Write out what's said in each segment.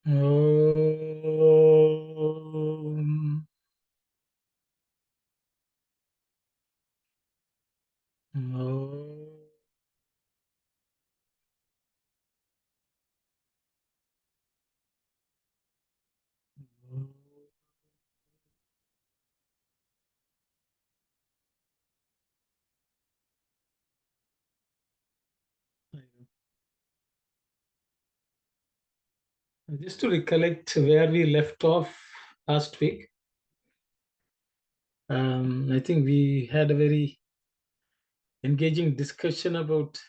Om. Om. Just to recollect where we left off last week, I think we had a very engaging discussion about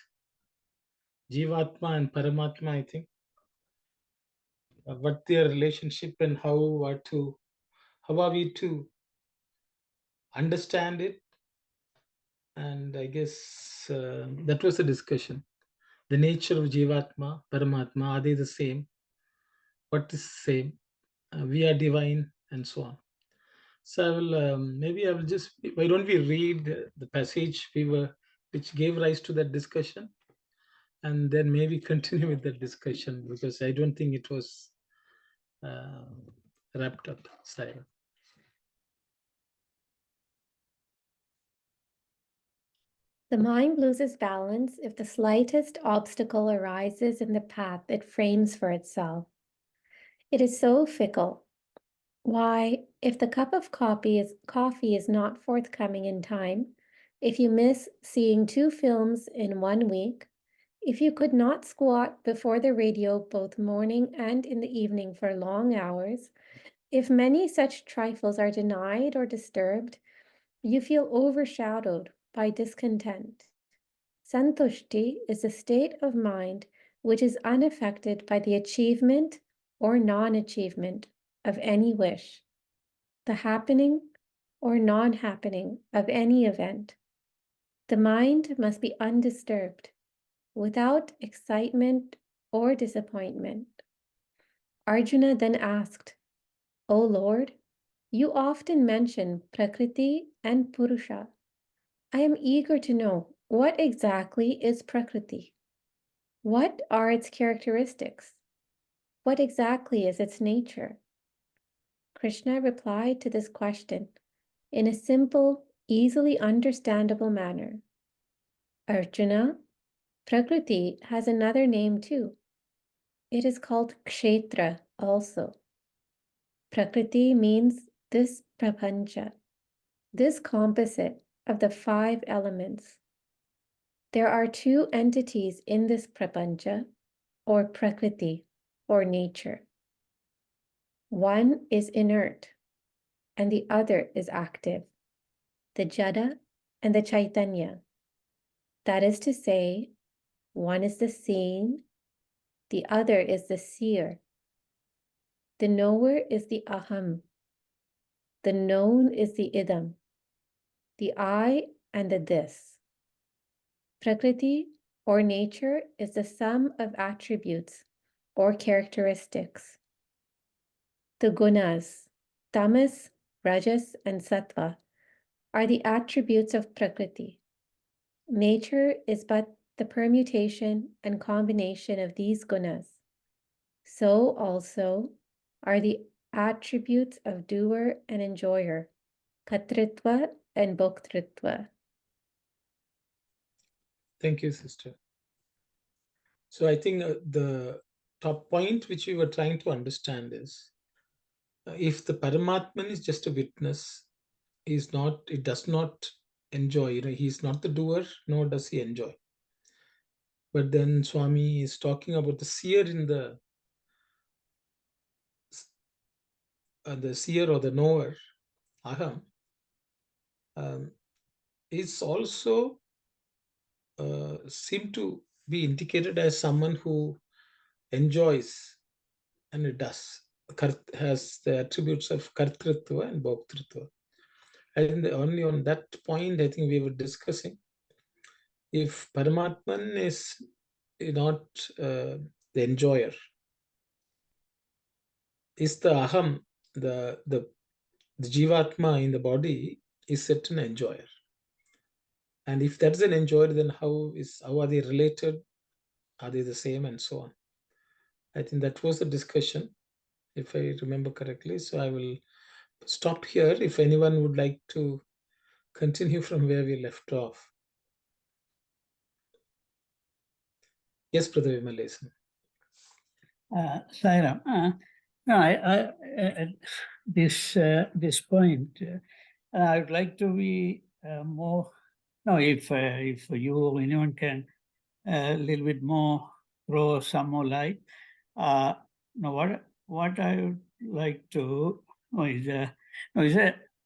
Jivatma and Paramatma, I think, what their relationship and how are we to understand it. And I guess that was the discussion. The nature of Jivatma, Paramatma, are they the same? What is same? We are divine, and so on. So maybe I will just, why don't we read the passage which gave rise to that discussion, and then maybe continue with that discussion, because I don't think it was uh, wrapped up. Sarah. The mind loses balance if the slightest obstacle arises in the path it frames for itself. It is so fickle. Why, if the cup of coffee is not forthcoming in time, if you miss seeing 2 films in 1 week, if you could not squat before the radio both morning and in the evening for long hours, if many such trifles are denied or disturbed, you feel overshadowed by discontent. Santushti is a state of mind which is unaffected by the achievement or non-achievement of any wish, the happening or non-happening of any event. The mind must be undisturbed, without excitement or disappointment. Arjuna then asked, O Lord, you often mention Prakriti and Purusha. I am eager to know what exactly is Prakriti? What are its characteristics? What exactly is its nature? Krishna replied to this question in a simple, easily understandable manner. Arjuna, Prakriti has another name too. It is called Kshetra also. Prakriti means this prapancha, this composite of the 5 elements. There are 2 entities in this prapancha, or prakriti, or nature. One is inert, and the other is active, the jada and the chaitanya. That is to say, one is the seen, the other is the seer. The knower is the aham, the known is the idam, the I and the this. Prakriti, or nature, is the sum of attributes or characteristics. The gunas, tamas, rajas, and sattva, are the attributes of Prakriti. Nature is but the permutation and combination of these gunas. So also are the attributes of doer and enjoyer, katritva and bhoktritva. Thank you, sister. So I think the top point which we were trying to understand is, if the Paramatman is just a witness, it does not enjoy, he's not the doer, nor does he enjoy. But then Swami is talking about the seer in the seer or the knower, aham, is also seem to be indicated as someone who enjoys, and it does, has the attributes of kartritva and bhoktritva. And only on that point, I think we were discussing, if Paramatman is not the enjoyer, is the aham, the jivatma in the body, is set an enjoyer. And if that's an enjoyer, then how are they related? Are they the same, and so on? I think that was the discussion. if I remember correctly. So I will stop here if anyone would like to continue from where we left off. Yes, Brother Vimalesan. Sairam, no, at this point, I would like to be more. No, if you or anyone can a little bit more throw some more light. No, what I would like to know is no, is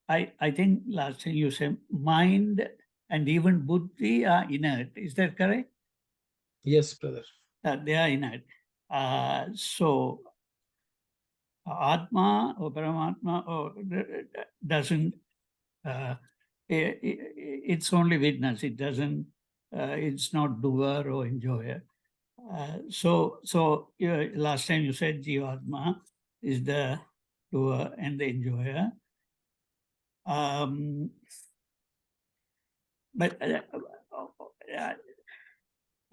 I think last time you said mind and even buddhi are inert. Is that correct? Yes, brother. They are inert. So Atma or Paramatma or doesn't. It's only witness. It doesn't. It's not doer or enjoyer. So last time you said Jivatma is the doer and the enjoyer. But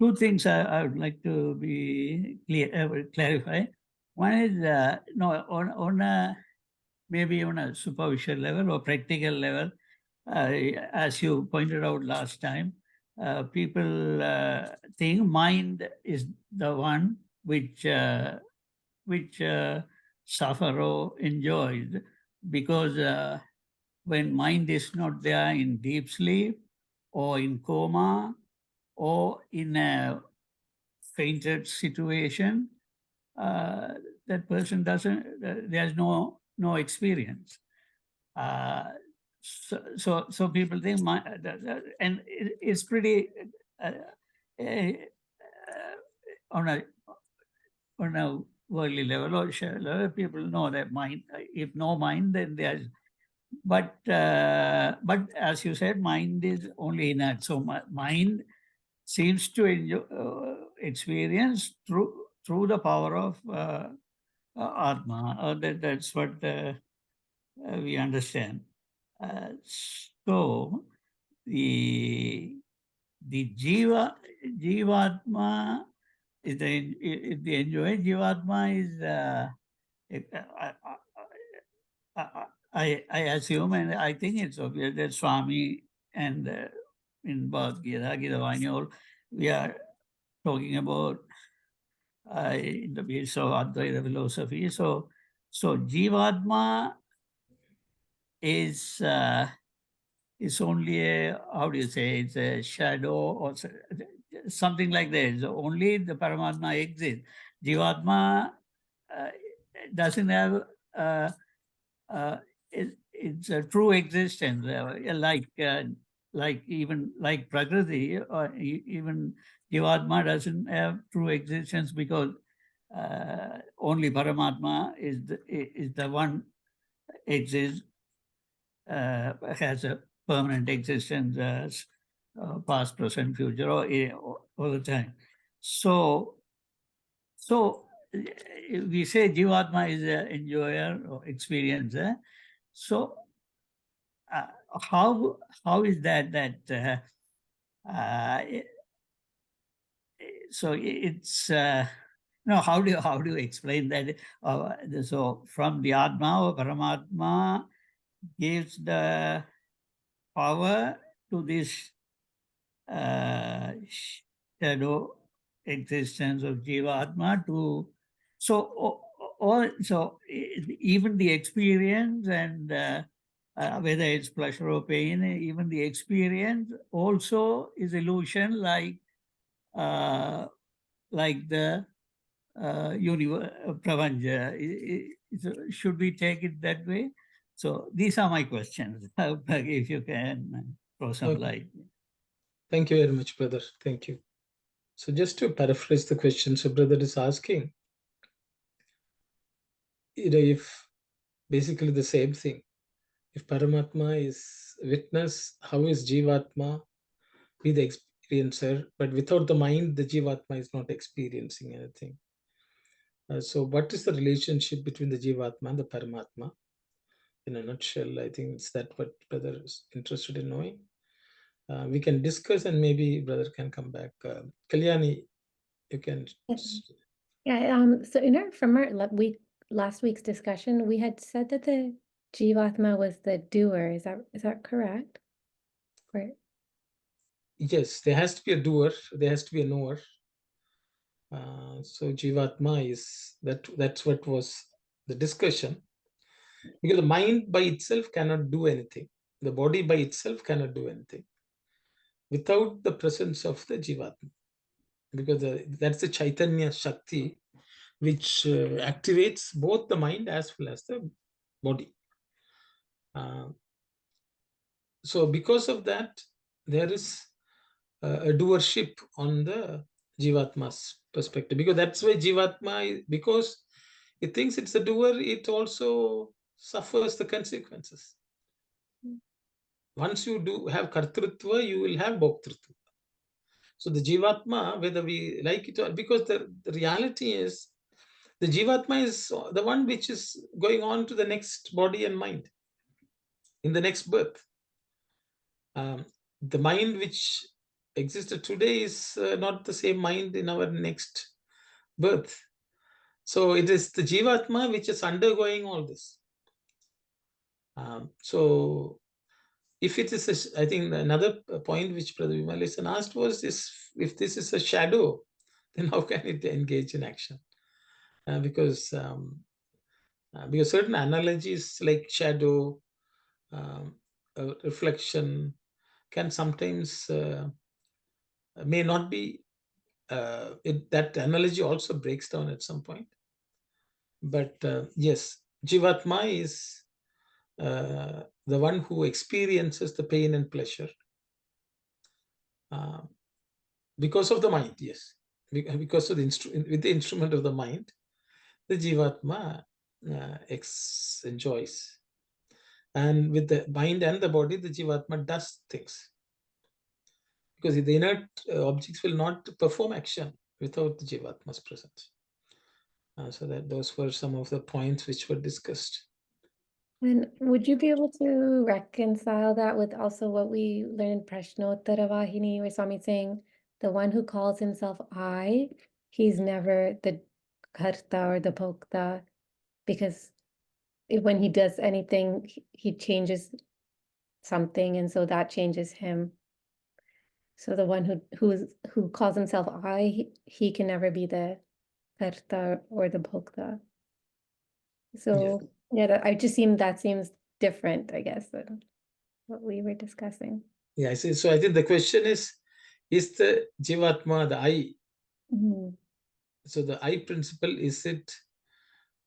two things I would like to be clarify. One is no on a maybe on a superficial level or practical level, as you pointed out last time, people think mind is the one which suffer or enjoys because when mind is not there in deep sleep or in coma or in a fainted situation, that person doesn't, there's no experience. So people think, and it's pretty uh, uh, on a worldly level or share level, people know that mind. If no mind, then there's. But as you said, mind is only inert. So mind seems to enjoy, experience through the power of Atma. That's what we understand. So the Jivatma is the enjoy. Jivatma is I assume, and I think it's obvious that Swami and in Bhagavad Gita, Geetha Vahini, all we are talking about in the base of Advaita philosophy. So Jivatma is only a, how do you say, it's a shadow or something like that. So only the Paramatma exists. Jivatma doesn't have uh, it's a true existence, like even like Prakriti, or even Jivatma doesn't have true existence because only Paramatma is the one exists, has a permanent existence as past, present, future, or all the time. So we say Jivatma is an enjoyer or experiencer. So uh, how is that? Uh, so it's how do you explain that? So from the Atma or Paramatma gives the power to this shadow existence of Jiva Atma to even the experience and whether it's pleasure or pain, even the experience also is illusion, like the universe, Pravanja. Should we take it that way? So these are my questions. If you can throw some Okay. light. Thank you very much, brother. Thank you. So just to paraphrase the question, so brother is asking, if basically the same thing, if Paramatma is witness, how is Jivatma be the experiencer? But without the mind, the Jivatma is not experiencing anything. So what is the relationship between the Jivatma and the Paramatma? In a nutshell, I think it's that what brother is interested in knowing. We can discuss and maybe brother can come back. Kalyani, you can. Yeah. So in our from our we last week's discussion, we had said that the Jivatma was the doer. Is that correct? Right. Yes, there has to be a doer, there has to be a knower. So Jivatma is that's what was the discussion. Because the mind by itself cannot do anything. The body by itself cannot do anything without the presence of the Jivatma. Because that's the Chaitanya Shakti which activates both the mind as well as the body. So because of that, there is a doership on the Jivatma's perspective. Because that's why Jivatma, because it thinks it's a doer, it also suffers the consequences. Once you do have kartrutva, you will have bhoktrutva. So the Jivatma, whether we like it or, because the reality is, the Jivatma is the one which is going on to the next body and mind in the next birth. The mind which existed today is not the same mind in our next birth. So it is the Jivatma which is undergoing all this. So if it is, I think another point which Brother Vimalesan asked was, if this is a shadow, then how can it engage in action? Because certain analogies like shadow, reflection, can sometimes may not be, that analogy also breaks down at some point. But yes, Jivatma is the one who experiences the pain and pleasure because of the mind, yes. Because of with the instrument of the mind, the Jivatma enjoys. And with the mind and the body, the Jivatma does things. Because the inert objects will not perform action without the Jivatma's presence. So that those were some of the points which were discussed. And would you be able to reconcile that with also what we learned in Prashnottara Vahini, where Swami saying the one who calls himself I, he's never the karta or the bhokta, because when he does anything, he changes something, and so that changes him. So the one who calls himself I, he can never be the karta or the bhokta. So yeah, that seems different, I guess, than what we were discussing. Yeah, I see. So I think the question is the Jivatma the I? Mhm. So the I principle, is it,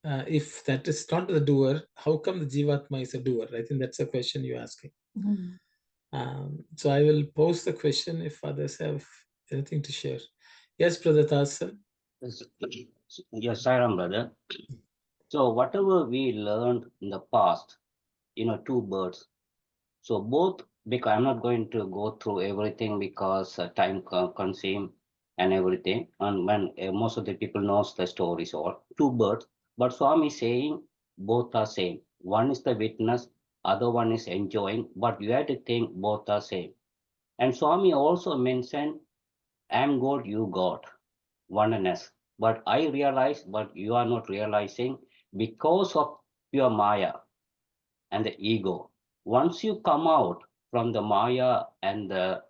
if that is not the doer, how come the Jivatma is a doer? I think that's a question you're asking. Mhm. So I will pose the question if others have anything to share. Yes, Brother Tasan. Yes, Sairam, brother. So whatever we learned in the past, two birds. So both, because I'm not going to go through everything because time consume and everything. And when most of the people knows the stories or two birds, but Swami is saying both are same. One is the witness, other one is enjoying, but you have to think both are same. And Swami also mentioned, I'm God, you God, oneness. But I realize, but you are not realizing because of your Maya and the ego. Once you come out from the Maya and the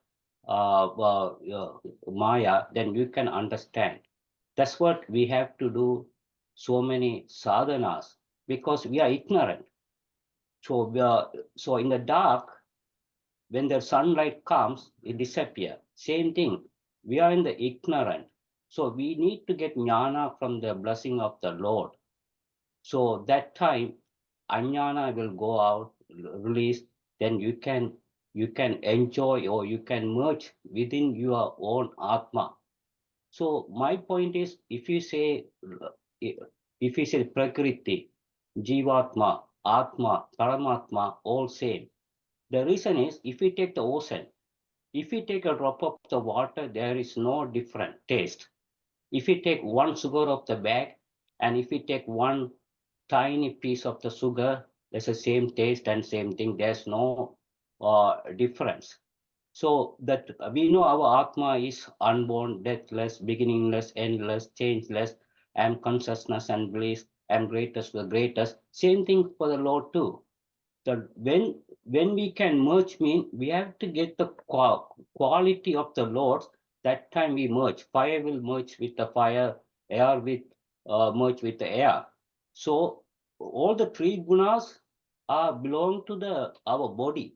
Maya, then you can understand. That's what we have to do so many sadhanas because we are ignorant. So so in the dark, when the sunlight comes, it disappears. Same thing. We are in the ignorant. So we need to get jnana from the blessing of the Lord. So that time, ajnana will go out, release, then you can enjoy or you can merge within your own Atma. So my point is, if you say Prakriti, Jivatma, Atma, Paramatma, all same. The reason is, if we take the ocean, if we take a drop of the water, there is no different taste. If we take one sugar of the bag, and if we take one tiny piece of the sugar, there's the same taste and same thing. There's no difference. So that we know our Atma is unborn, deathless, beginningless, endless, changeless, and consciousness and bliss. and greatest to the greatest. Same thing for the Lord too. So when we can merge, mean we have to get the quality of the Lord. That time we merge. Fire will merge with the fire, air with merge with the air. So all the three gunas are belong to the our body.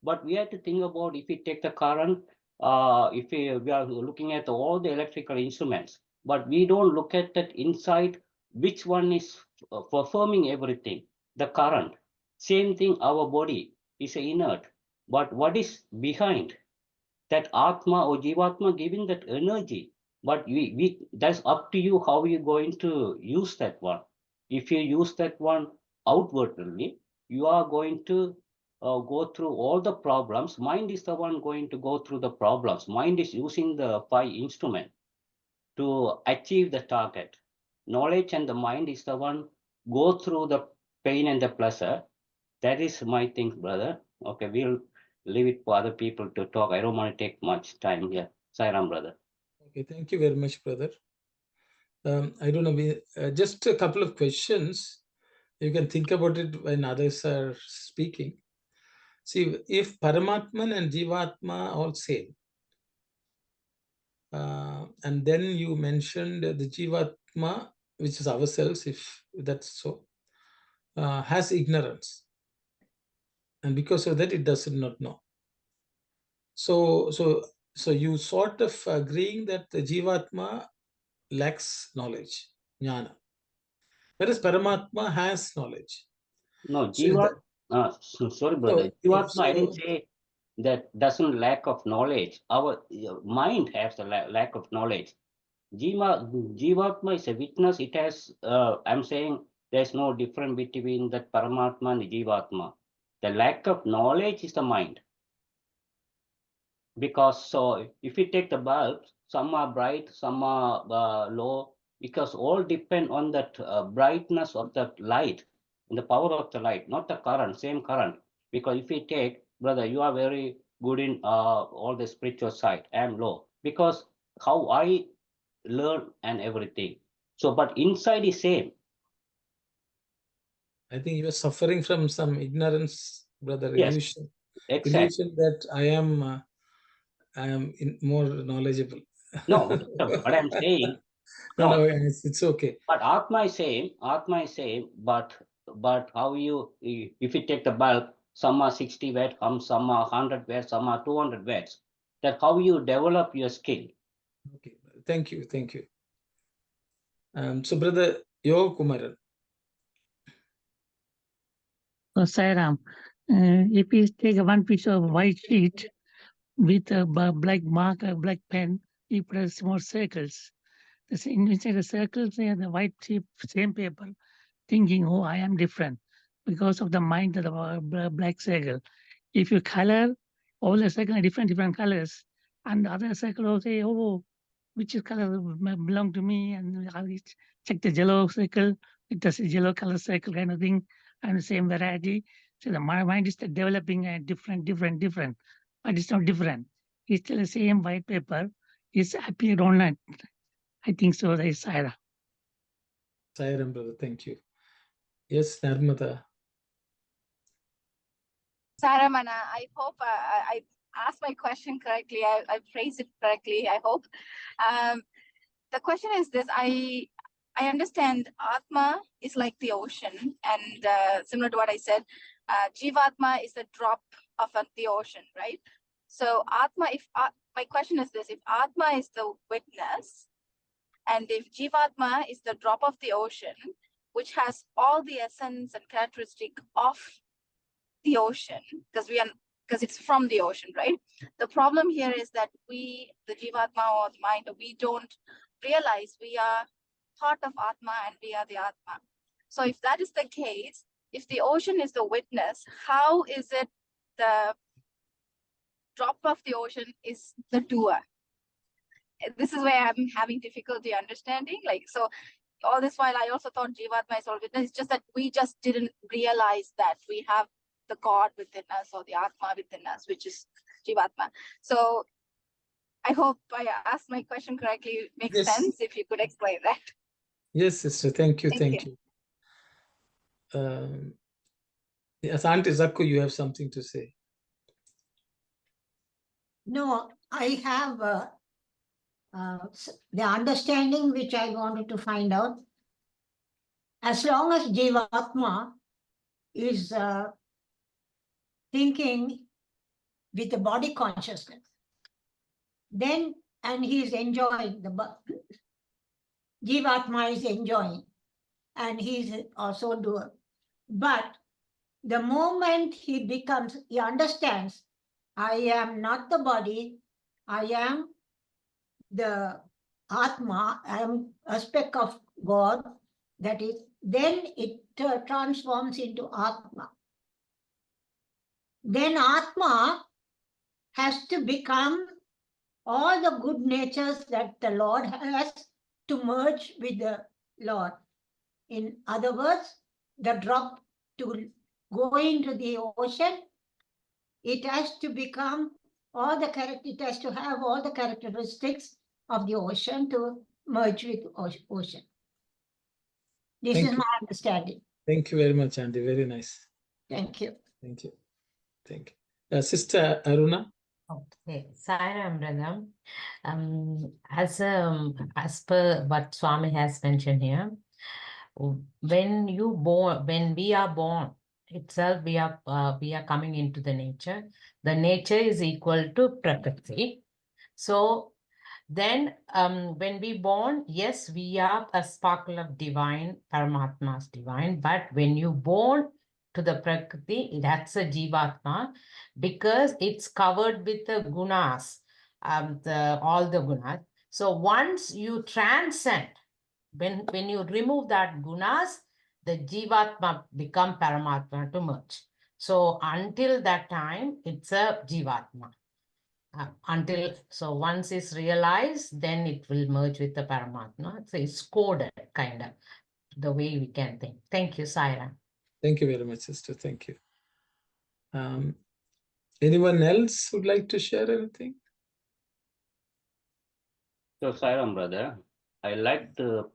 But we have to think about, if we take the current, if we are looking at all the electrical instruments, but we don't look at that inside, which one is performing everything, the current. Same thing, our body is inert, but what is behind that Atma or Jivatma giving that energy? But we that's up to you how you're going to use that one. If you use that one outwardly, you are going to go through all the problems. Mind is the one going to go through the problems. Mind is using the five instrument to achieve the target. Knowledge and the mind is the one go through the pain and the pleasure. That is my thing, brother. Okay, we'll leave it for other people to talk. I don't want to take much time here. Sairam, brother. Okay, thank you very much, brother. I don't know, just a couple of questions. You can think about it when others are speaking. See, if Paramatman and Jivatma all same, and then you mentioned the Jivatma, which is ourselves, if that's so, has ignorance, and because of that, it does not know. So you sort of agreeing that the Jivatma lacks knowledge, jnana, whereas Paramatma has knowledge. No, So, sorry, brother. Jivatma, I didn't so say that doesn't lack of knowledge. Our mind has a lack of knowledge. Jivatma is a witness. It has, I'm saying there's no difference between that Paramatma and Jivatma. The lack of knowledge is the mind. Because so if you take the bulbs, some are bright, some are low, because all depend on that brightness of the light and the power of the light, not the current, same current. Because if you take, brother, you are very good in all the spiritual side. I am low because how I learn and everything. So, but inside is same. I think you are suffering from some ignorance, brother. Yes, Illusion, exact. illusion that I am more knowledgeable. No, what I'm saying, No, no. it's okay. But Atma is same, but how you if you take the bulb, some are 60 watt, some are 100 watts, some are 200 watts. That how you develop your skill. Okay, thank you, thank you. So, brother Yoga Kumaran. So, Sairam, if you take one piece of white sheet with a black marker, black pen, you press small circles. Inside the circles, they have the white sheet, same paper, thinking, oh, I am different because of the mind of the black circle. If you color all the circle are different colors, and the other circle will say, oh, which color belong to me, and I will check the yellow circle, it does a yellow color circle kind of thing, and the same variety. So the mind is developing a different, but it's not different. It's still the same white paper. It's appeared online. I think so. That is Saira. Sairam, brother, thank you. Yes, Narmada. Saramana, I hope I asked my question correctly. I phrased it correctly, I hope. The question is this, I understand Atma is like the ocean, and similar to what I said, Jivatma is the drop of the ocean, right? So Atma, my question is this, if Atma is the witness, and if Jivatma is the drop of the ocean, which has all the essence and characteristic of the ocean, because it's from the ocean, right? The problem here is that we, the Jivatma or the mind, we don't realize we are part of Atma and we are the Atma. So if that is the case, if the ocean is the witness, how is it the drop of the ocean is the doer? This is where I'm having difficulty understanding. Like, so all this while I also thought Jivatma is all witness. It's just that we just didn't realize that we have the God within us or the Atma within us, which is Jivatma. So I hope I asked my question correctly. Makes Yes. sense if you could explain that. Yes, sister. Thank you. Thank you. Yes, Auntie Zakku, you have something to say. No, I have the understanding which I wanted to find out. As long as Jivatma is thinking with the body consciousness, then, and he is enjoying, Jivatma is enjoying, and he is also doing. But the moment he understands, I am not the body, I am the Atma, I am a speck of God, that is, then it transforms into Atma. Then Atma has to become all the good natures that the Lord has to merge with the Lord. In other words, the drop to go into the ocean, it has to become it has to have all the characteristics of the ocean to merge with ocean. This Thank is you. my understanding. Thank you very much, Auntie. Very nice. Thank you. Thank you. Thank you. Sister Aruna. Okay, Sairam Brother. As per what Swami has mentioned here, when we are born itself, we are coming into the nature. The nature is equal to Prakriti. So then, when we born, yes, we are a sparkle of divine, Paramatma's divine. But when you born to the Prakriti, that's a Jivatma, because it's covered with the gunas, all the gunas. So once you transcend, when you remove that gunas, the Jivatma become Paramatma to merge. So until that time, it's a Jivatma. So once it's realized, then it will merge with the Paramatma. So it's coded, kind of, the way we can think. Thank you, Saira. Thank you very much, sister. Thank you. Anyone else would like to share anything? So, Sairam, brother, I like the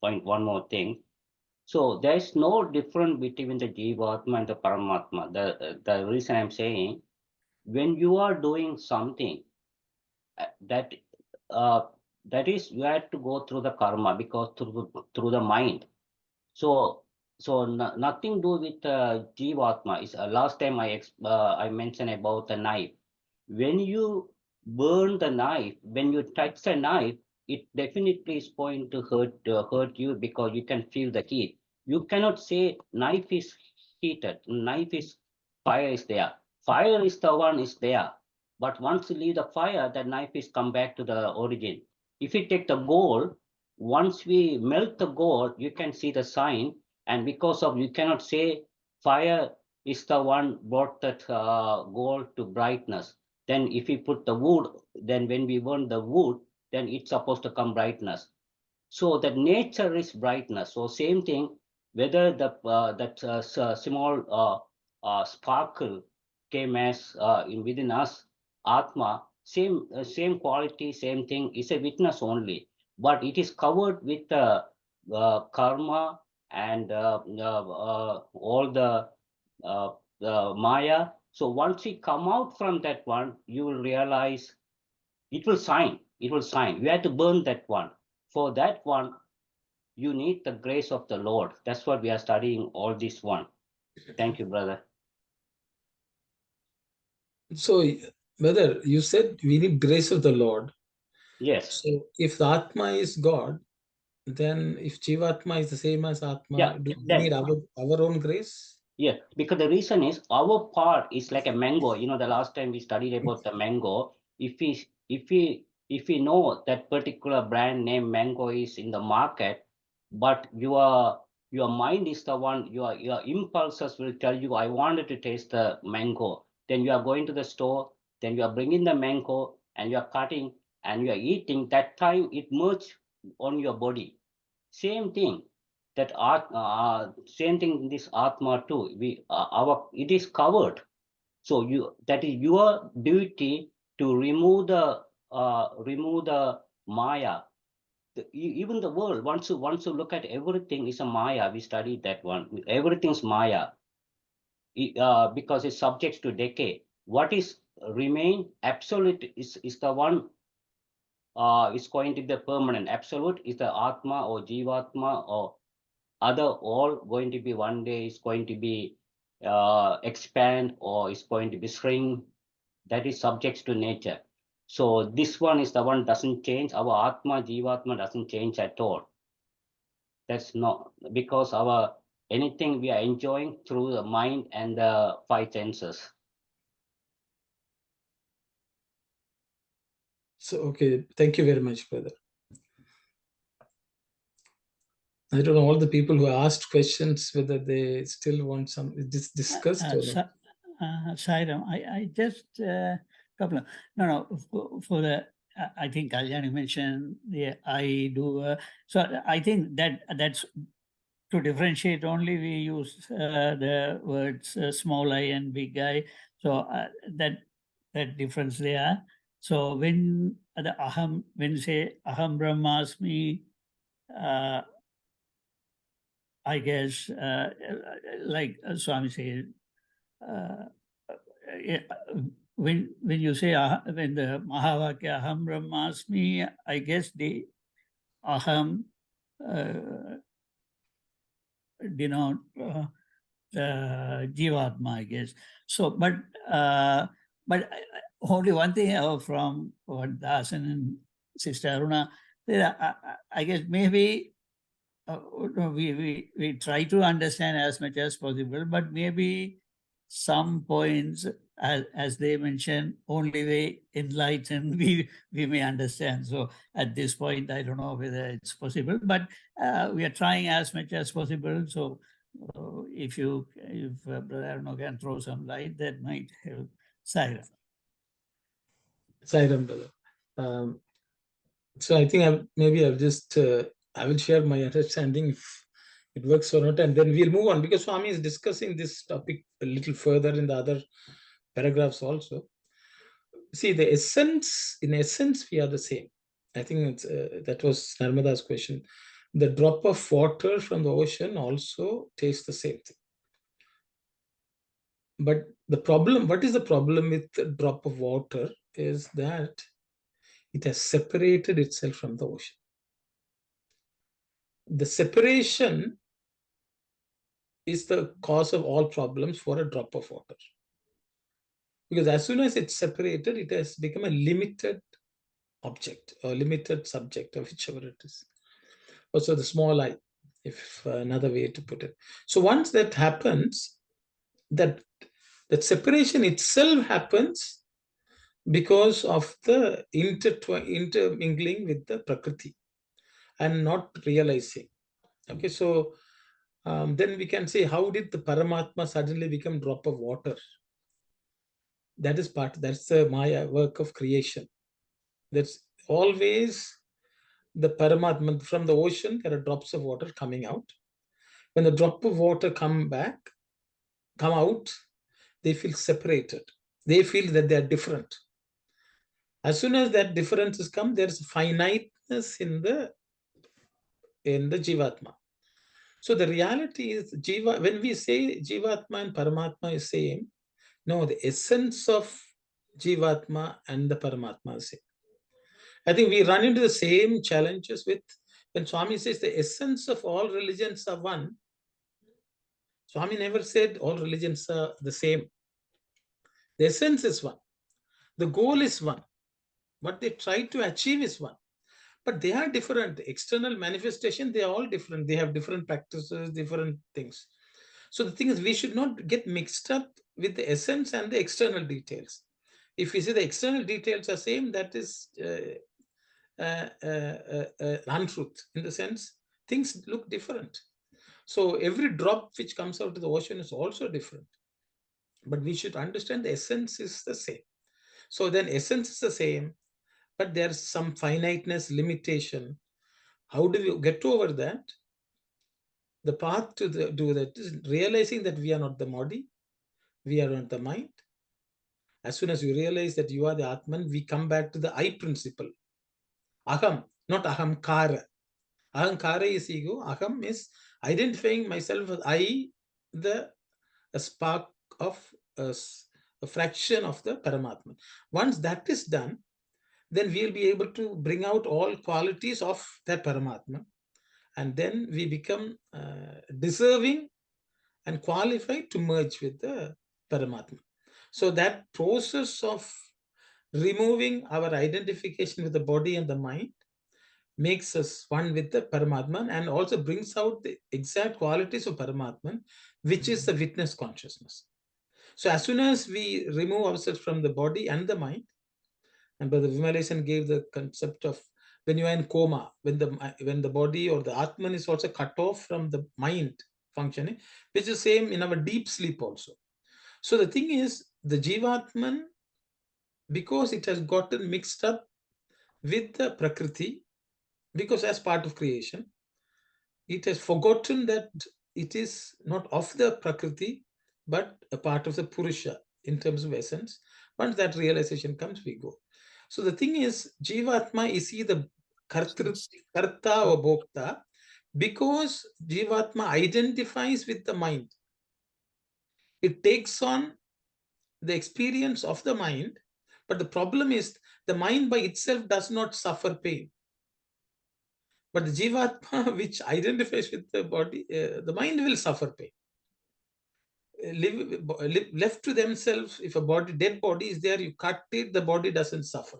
point one more thing. So there is no difference between the Jivatma and the Paramatma. The reason I'm saying, when you are doing something that is you have to go through the karma, because through the mind. So nothing do with Jivatma. Is last time I mentioned about the knife. When you burn the knife, when you touch the knife, it definitely is going to hurt you, because you can feel the heat. You cannot say knife is heated, fire is there. Fire is the one is there. But once you leave the fire, the knife is come back to the origin. If you take the gold, once we melt the gold, you can see the sign, and because of, you cannot say fire is the one brought that gold to brightness. Then if we put the wood, then when we burn the wood, then it's supposed to come brightness. So that nature is brightness. So same thing, whether that small sparkle came as within us, Atma, same quality, same thing, is a witness only. But it is covered with karma and all the Maya. So once we come out from that one, you will realize it will shine. It will shine. You have to burn that one. For that one, you need the grace of the Lord. That's what we are studying all this one. Thank you, brother. So, brother, you said we need grace of the Lord. Yes. So, if the Atma is God, then if Jivatma is the same as Atma, Yeah, do we need our own grace? Yeah, because the reason is our part is like a mango. You know, the last time we studied about the mango, if we know that particular brand name mango is in the market, but your mind is the one, your impulses will tell you, I wanted to taste the mango. Then you are going to the store, then you are bringing the mango and you are cutting and you are eating. That time it merges on your body. Same thing. That same thing in this Atma too. It is covered. So that is your duty to remove the Maya. even the world, once you look at everything, is a Maya. We studied that one. Everything's Maya. Because it's subject to decay. What is remain absolute is the one is going to be permanent. Absolute is the Atma or Jivatma or other, all going to be one day is going to be expand or is going to be shrink. That is subject to nature. So this one is the one doesn't change. Our Atma, Jivatma doesn't change at all. That's not because our anything we are enjoying through the mind and the five senses. So, okay, thank you very much, brother. I don't know, all the people who asked questions, whether they still want some discussed or not. Sairam, I just couple of, for the, I think Kalyani mentioned, yeah, I do. So I think that's to differentiate only, we use the words small I and big I. So that difference there. So when the aham, when you say aham brahmasmi, I guess, like Swami said, when you say when the Mahavakya aham brahmasmi, I guess the aham denote Jivatma, I guess. So, but only one thing from what Dasan and Sister Aruna, I guess maybe we try to understand as much as possible, but maybe some points, as they mentioned, only they enlighten we may understand. So at this point, I don't know whether it's possible, but we are trying as much as possible. So if Brother Arno can throw some light, that might help. Sairam. Sairam, brother. So I think I'll just I will share my understanding if it works or not, and then we'll move on, because Swami is discussing this topic a little further in the other paragraphs also. See, in essence, we are the same. I think that was Narmada's question. The drop of water from the ocean also tastes the same thing. But the problem, what is the problem with the drop of water, is that it has separated itself from the ocean. The separation is the cause of all problems for a drop of water. Because as soon as it's separated, it has become a limited object or limited subject, or whichever it is. Also the small I, if another way to put it. So once that happens, that separation itself happens because of the intermingling with the Prakriti and not realizing. Okay, so then we can say, how did the Paramatma suddenly become drop of water? That's the Maya work of creation. That's always the Paramatma. From the ocean, there are drops of water coming out. When the drop of water come out, they feel separated. They feel that they are different. As soon as that difference has come, there's finiteness in the Jivatma. So the reality is, when we say Jivatma and Paramatma is same, no, the essence of Jivatma and the Paramatma is same. I think we run into the same challenges with when Swami says the essence of all religions are one. Swami never said all religions are the same. The essence is one. The goal is one. What they try to achieve is one. But they are different. External manifestation, they are all different. They have different practices, different things. So the thing is, we should not get mixed up with the essence and the external details. If we say the external details are same, that is untruth, in the sense things look different. So every drop which comes out of the ocean is also different. But we should understand the essence is the same. So then essence is the same, but there's some finiteness, limitation. How do we get over that? The path to do that is realizing that we are not the body, we are not the mind. As soon as you realize that you are the Atman, we come back to the I principle. Aham, not ahamkara. Ahankara is ego. Aham is identifying myself as I, a spark of a fraction of the Paramatma. Once that is done, then we'll be able to bring out all qualities of that Paramatma. And then we become deserving and qualified to merge with the Paramatma. So that process of removing our identification with the body and the mind makes us one with the Paramatman and also brings out the exact qualities of Paramatman, which is the witness consciousness. So as soon as we remove ourselves from the body and the mind, and Brother Vimalesan gave the concept of when you are in coma, when the body or the Atman is also cut off from the mind functioning, which is same in our deep sleep also. So the thing is, the Jivatman, because it has gotten mixed up with the Prakriti, because as part of creation, it has forgotten that it is not of the Prakriti, but a part of the Purusha in terms of essence. Once that realization comes, we go. So the thing is, Jivatma is either Karta or Bhokta, because Jivatma identifies with the mind. It takes on the experience of the mind, but the problem is the mind by itself does not suffer pain. But the Jivatma, which identifies with the body, the mind will suffer pain. Left to themselves, if a dead body is there, you cut it, the body doesn't suffer.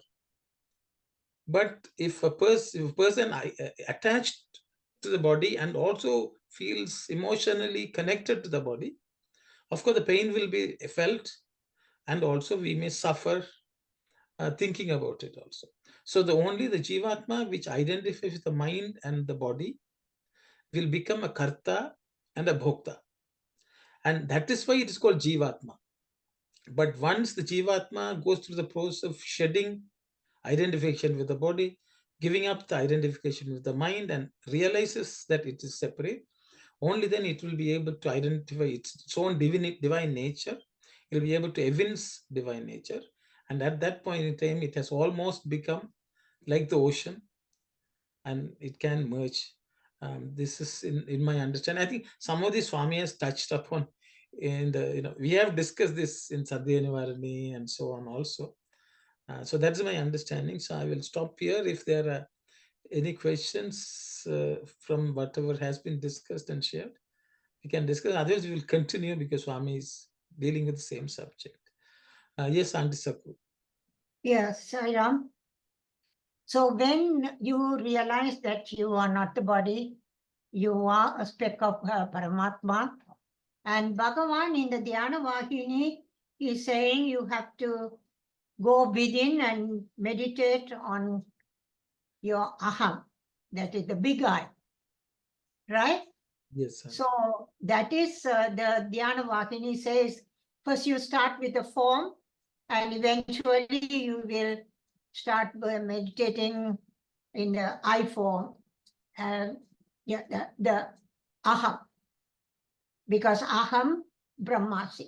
But if a person attached to the body and also feels emotionally connected to the body, of course the pain will be felt, and also we may suffer thinking about it also. So the Jivatma which identifies with the mind and the body will become a Karta and a Bhokta. And that is why it is called Jivatma. But once the Jivatma goes through the process of shedding identification with the body, giving up the identification with the mind, and realizes that it is separate, only then it will be able to identify its own divine nature. It will be able to evince divine nature. And at that point in time, it has almost become like the ocean, and it can merge. This is in my understanding. I think some of the Swami has touched upon in the, we have discussed this in Sadhya Nivarani and so on also. So that's my understanding. So I will stop here. If there are any questions from whatever has been discussed and shared, we can discuss. Otherwise, we will continue because Swami is dealing with the same subject. Yes, Aunty Saku. Yes, Sairam. So when you realize that you are not the body, you are a speck of Paramatma. And Bhagawan in the Dhyana Vahini is saying you have to go within and meditate on your aham, that is the big I, right? Yes, Aunty. So that is the Dhyana Vahini says, first you start with the form and eventually you will start meditating in the I form and the aham, because aham brahmasi,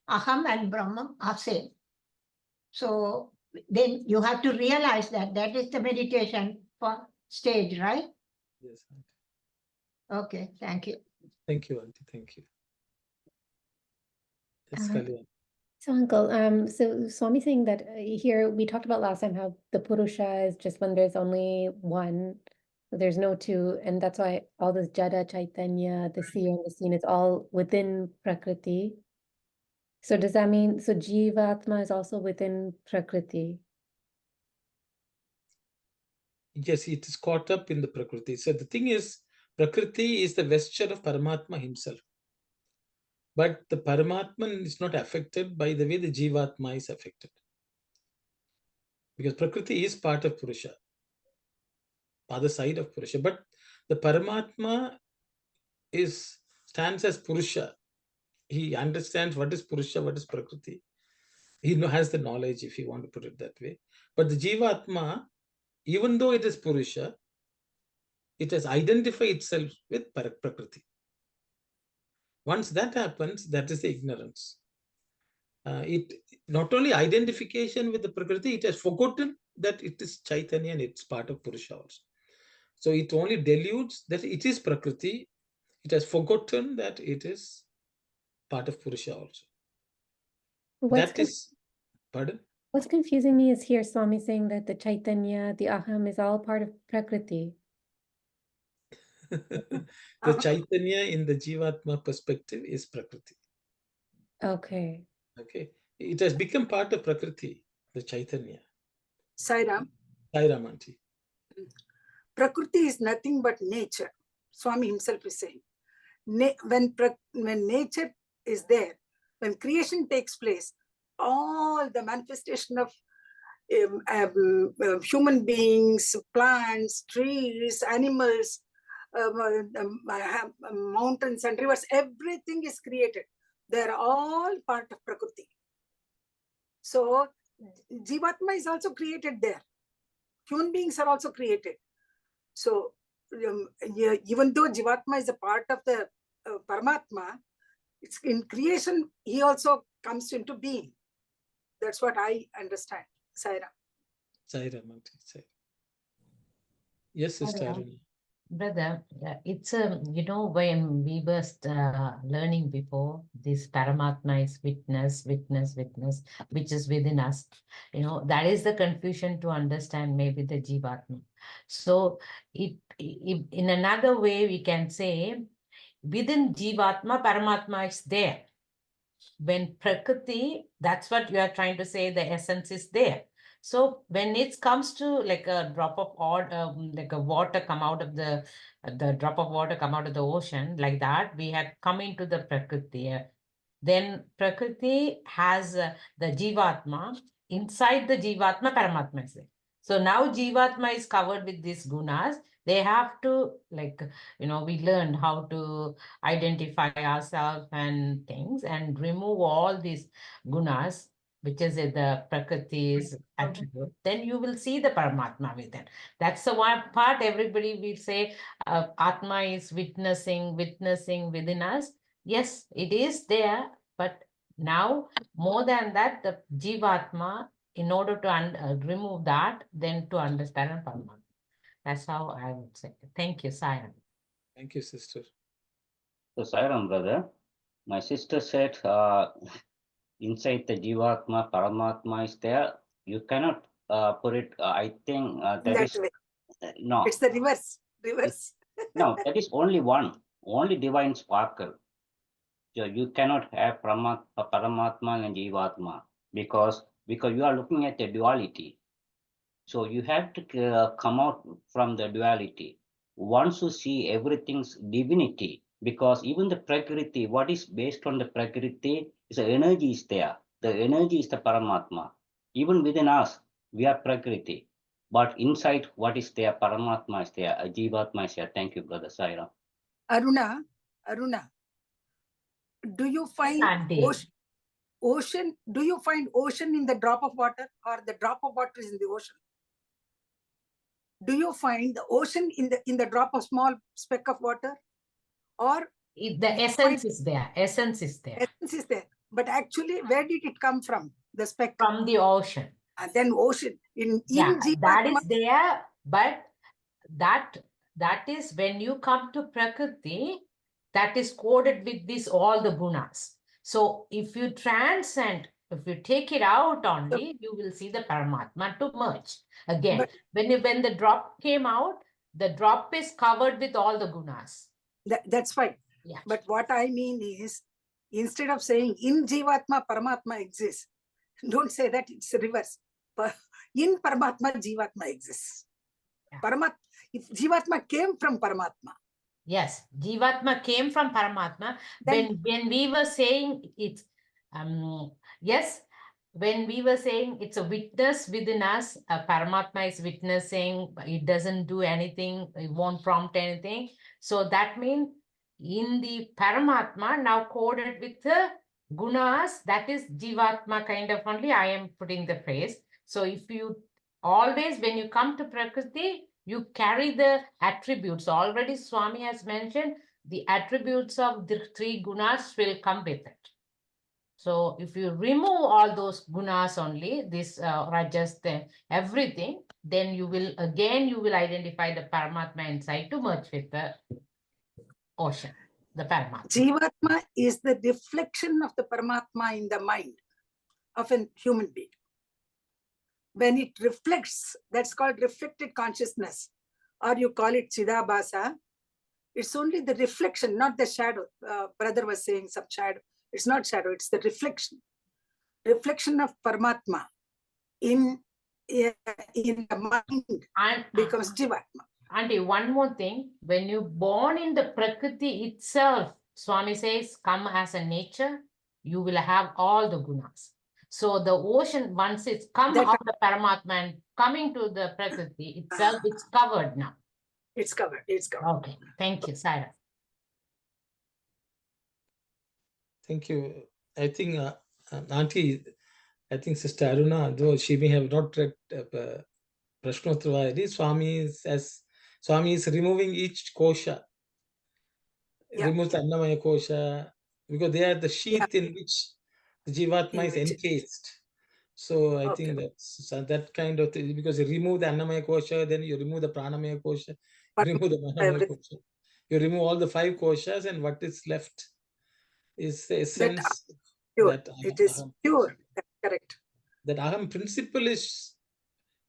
aham and brahman are same. So then you have to realize that that is the meditation for stage, right? Yes, Aunty. Okay, thank you. Thank you, Aunty. Thank you. Yes, Uh, Kalyan. So Uncle, so Swami saying that here we talked about last time how the Purusha is just when there's only one, so there's no two, and that's why all this Jada, Chaitanya, the seer and the seen, it's all within Prakriti. So does that mean, so Jivatma is also within Prakriti? Yes, it is caught up in the Prakriti. So the thing is, Prakriti is the vesture of Paramatma himself. But the Paramatman is not affected by the way the Jivatma is affected. Because Prakriti is part of Purusha, other side of Purusha. But the Paramatma stands as Purusha. He understands what is Purusha, what is Prakriti. He has the knowledge, if you want to put it that way. But the Jivatma, even though it is Purusha, it has identified itself with Prakriti. Once that happens, that is the ignorance. It not only identification with the Prakriti, it has forgotten that it is Chaitanya and it's part of Purusha also. So it only deludes that it is Prakriti. It has forgotten that it is part of Purusha also. What's That is, pardon? What's confusing me is here Swami saying that the Chaitanya, the Aham is all part of Prakriti. The Chaitanya in the Jivatma perspective is Prakriti. Okay. Okay. It has become part of Prakriti, the Chaitanya. Sairam. Sairam Aunty. Prakriti is nothing but nature. Swami himself is saying. When nature is there, when creation takes place, all the manifestation of human beings, plants, trees, animals, mountains and rivers, everything is created. They're all part of Prakriti. So Jivatma is also created there. Human beings are also created. So even though Jivatma is a part of the Paramatma, it's in creation, he also comes into being. That's what I understand. Saira. Sairam Aunty. Sairam. Yes, Sister Aruna. Brother, it's a, when we were learning before, this Paramatma is witness, which is within us. That is the confusion to understand maybe the Jivatma. So in another way, we can say, within Jivatma, Paramatma is there. When Prakriti, that's what you are trying to say, the essence is there. So when it comes to like a drop of water, like a water come out of the drop of water come out of the ocean, like that, we had come into the Prakriti. Then Prakriti has the Jivatma. Inside the Jivatma, Paramatma is there. So now Jivatma is covered with these gunas. They have to, we learned how to identify ourselves and things and remove all these gunas, which is the Prakriti's attribute. Then you will see the Paramatma within. That's the one part everybody will say, Atma is witnessing within us. Yes, it is there, but now more than that, the Jivatma, in order to remove that, then to understand Paramatma. That's how I would say. Thank you, Siren. Thank you, sister. So, Sairam, brother, my sister said inside the Jivatma, Paramatma is there. You cannot put it, I think that is, way. No. It's the reverse. No, that is only one, only divine sparkle. So you cannot have Paramatma and Jivatma because you are looking at the duality. So you have to come out from the duality. Once you see everything's divinity, because even the Prakriti, what is based on the Prakriti is the energy is there. The energy is the Paramatma. Even within us, we are Prakriti. But inside, what is there? Paramatma is there. Jivatma is there. Thank you, Brother Saira. Aruna, do you find ocean? Do you find ocean in the drop of water, or the drop of water is in the ocean? Do you find the ocean in the drop of small speck of water, or the essence is there? Essence is there. Essence is there, but actually, where did it come from? The speck from the ocean. And then ocean in that is there, but that is when you come to Prakriti, that is coded with this all the gunas. So if you transcend, if you take it out only, you will see the Paramatma to merge again. When the drop came out, the drop is covered with all the gunas. That's fine. Yeah. But what I mean is, instead of saying in Jivatma Paramatma exists, don't say that, it's reverse. In Paramatma Jivatma exists. Yeah. If Jivatma came from Paramatma. Yes, Jivatma came from Paramatma. When we were saying it's, yes, when we were saying it's a witness within us, Paramatma is witnessing, it doesn't do anything, it won't prompt anything. So that means in the Paramatma, now coded with the gunas, that is Jivatma kind of only, I am putting the phrase. So if you always, when you come to Prakriti, you carry the attributes. Already Swami has mentioned the attributes of the three gunas will come with it. So if you remove all those gunas only, this rajas, everything, then you will identify the Paramatma inside to merge with the ocean, the Paramatma. Jivatma is the reflection of the Paramatma in the mind of a human being. When it reflects, that's called reflected consciousness, or you call it Chidabhasa. It's only the reflection, not the shadow. Brother was saying some shadow. It's not shadow, it's the reflection. Reflection of Paramatma in the mind And becomes Jivatma. Auntie, one more thing. When you born in the Prakriti itself, Swami says, come as a nature, you will have all the gunas. So the ocean, once it's come That- out of Paramatma and coming to the Prakriti itself, it's covered now. It's covered. It's covered. Okay, thank you, Saira. Thank you. I think, Auntie, I think Sister Aruna, though she may have not read Prashnottara, Swami is removing each kosha, removes the Annamaya kosha, because they are the sheath in which the Jivatma is encased. So I think that's that kind of thing, because you remove the Annamaya kosha, then you remove the Pranamaya kosha, you remove the Manamaya kosha, you remove all the 5 koshas, and what is left is the essence that it is pure. That's correct. That Aham principle is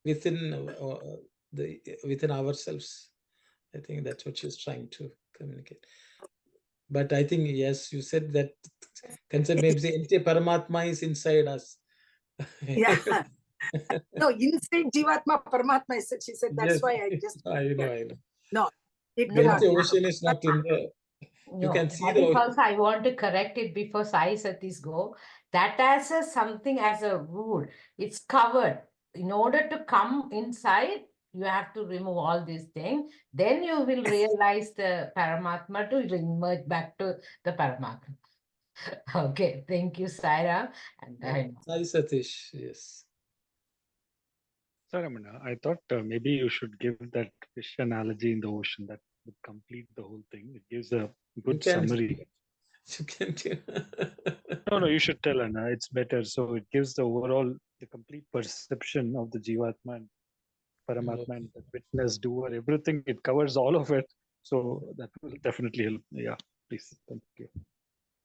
within within ourselves. I think that's what she's trying to communicate. But I think, yes, you said that concept, maybe the entire Paramatma is inside us. Yeah. No, inside Jivatma, Paramatma is said. She said, that's Yes, why I just. I know. No. The empty ocean is not in the. You can see the ocean. Also, I want to correct it before Sai Satis go. That as something as a rule, it's covered. In order to come inside, you have to remove all these things. Then you will realize the Paramatma to merge back to the Paramatma. Okay, thank you, Saira. And Sai Satish, yes. Sir, I thought maybe you should give that fish analogy in the ocean. That would complete the whole thing. It gives a good summary. You can do. No, you should tell Anna. It's better. So it gives the overall, the complete perception of the Jivatma and Paramatma and the witness, doer, everything. It covers all of it. So that will definitely help. Yeah, please. Thank you.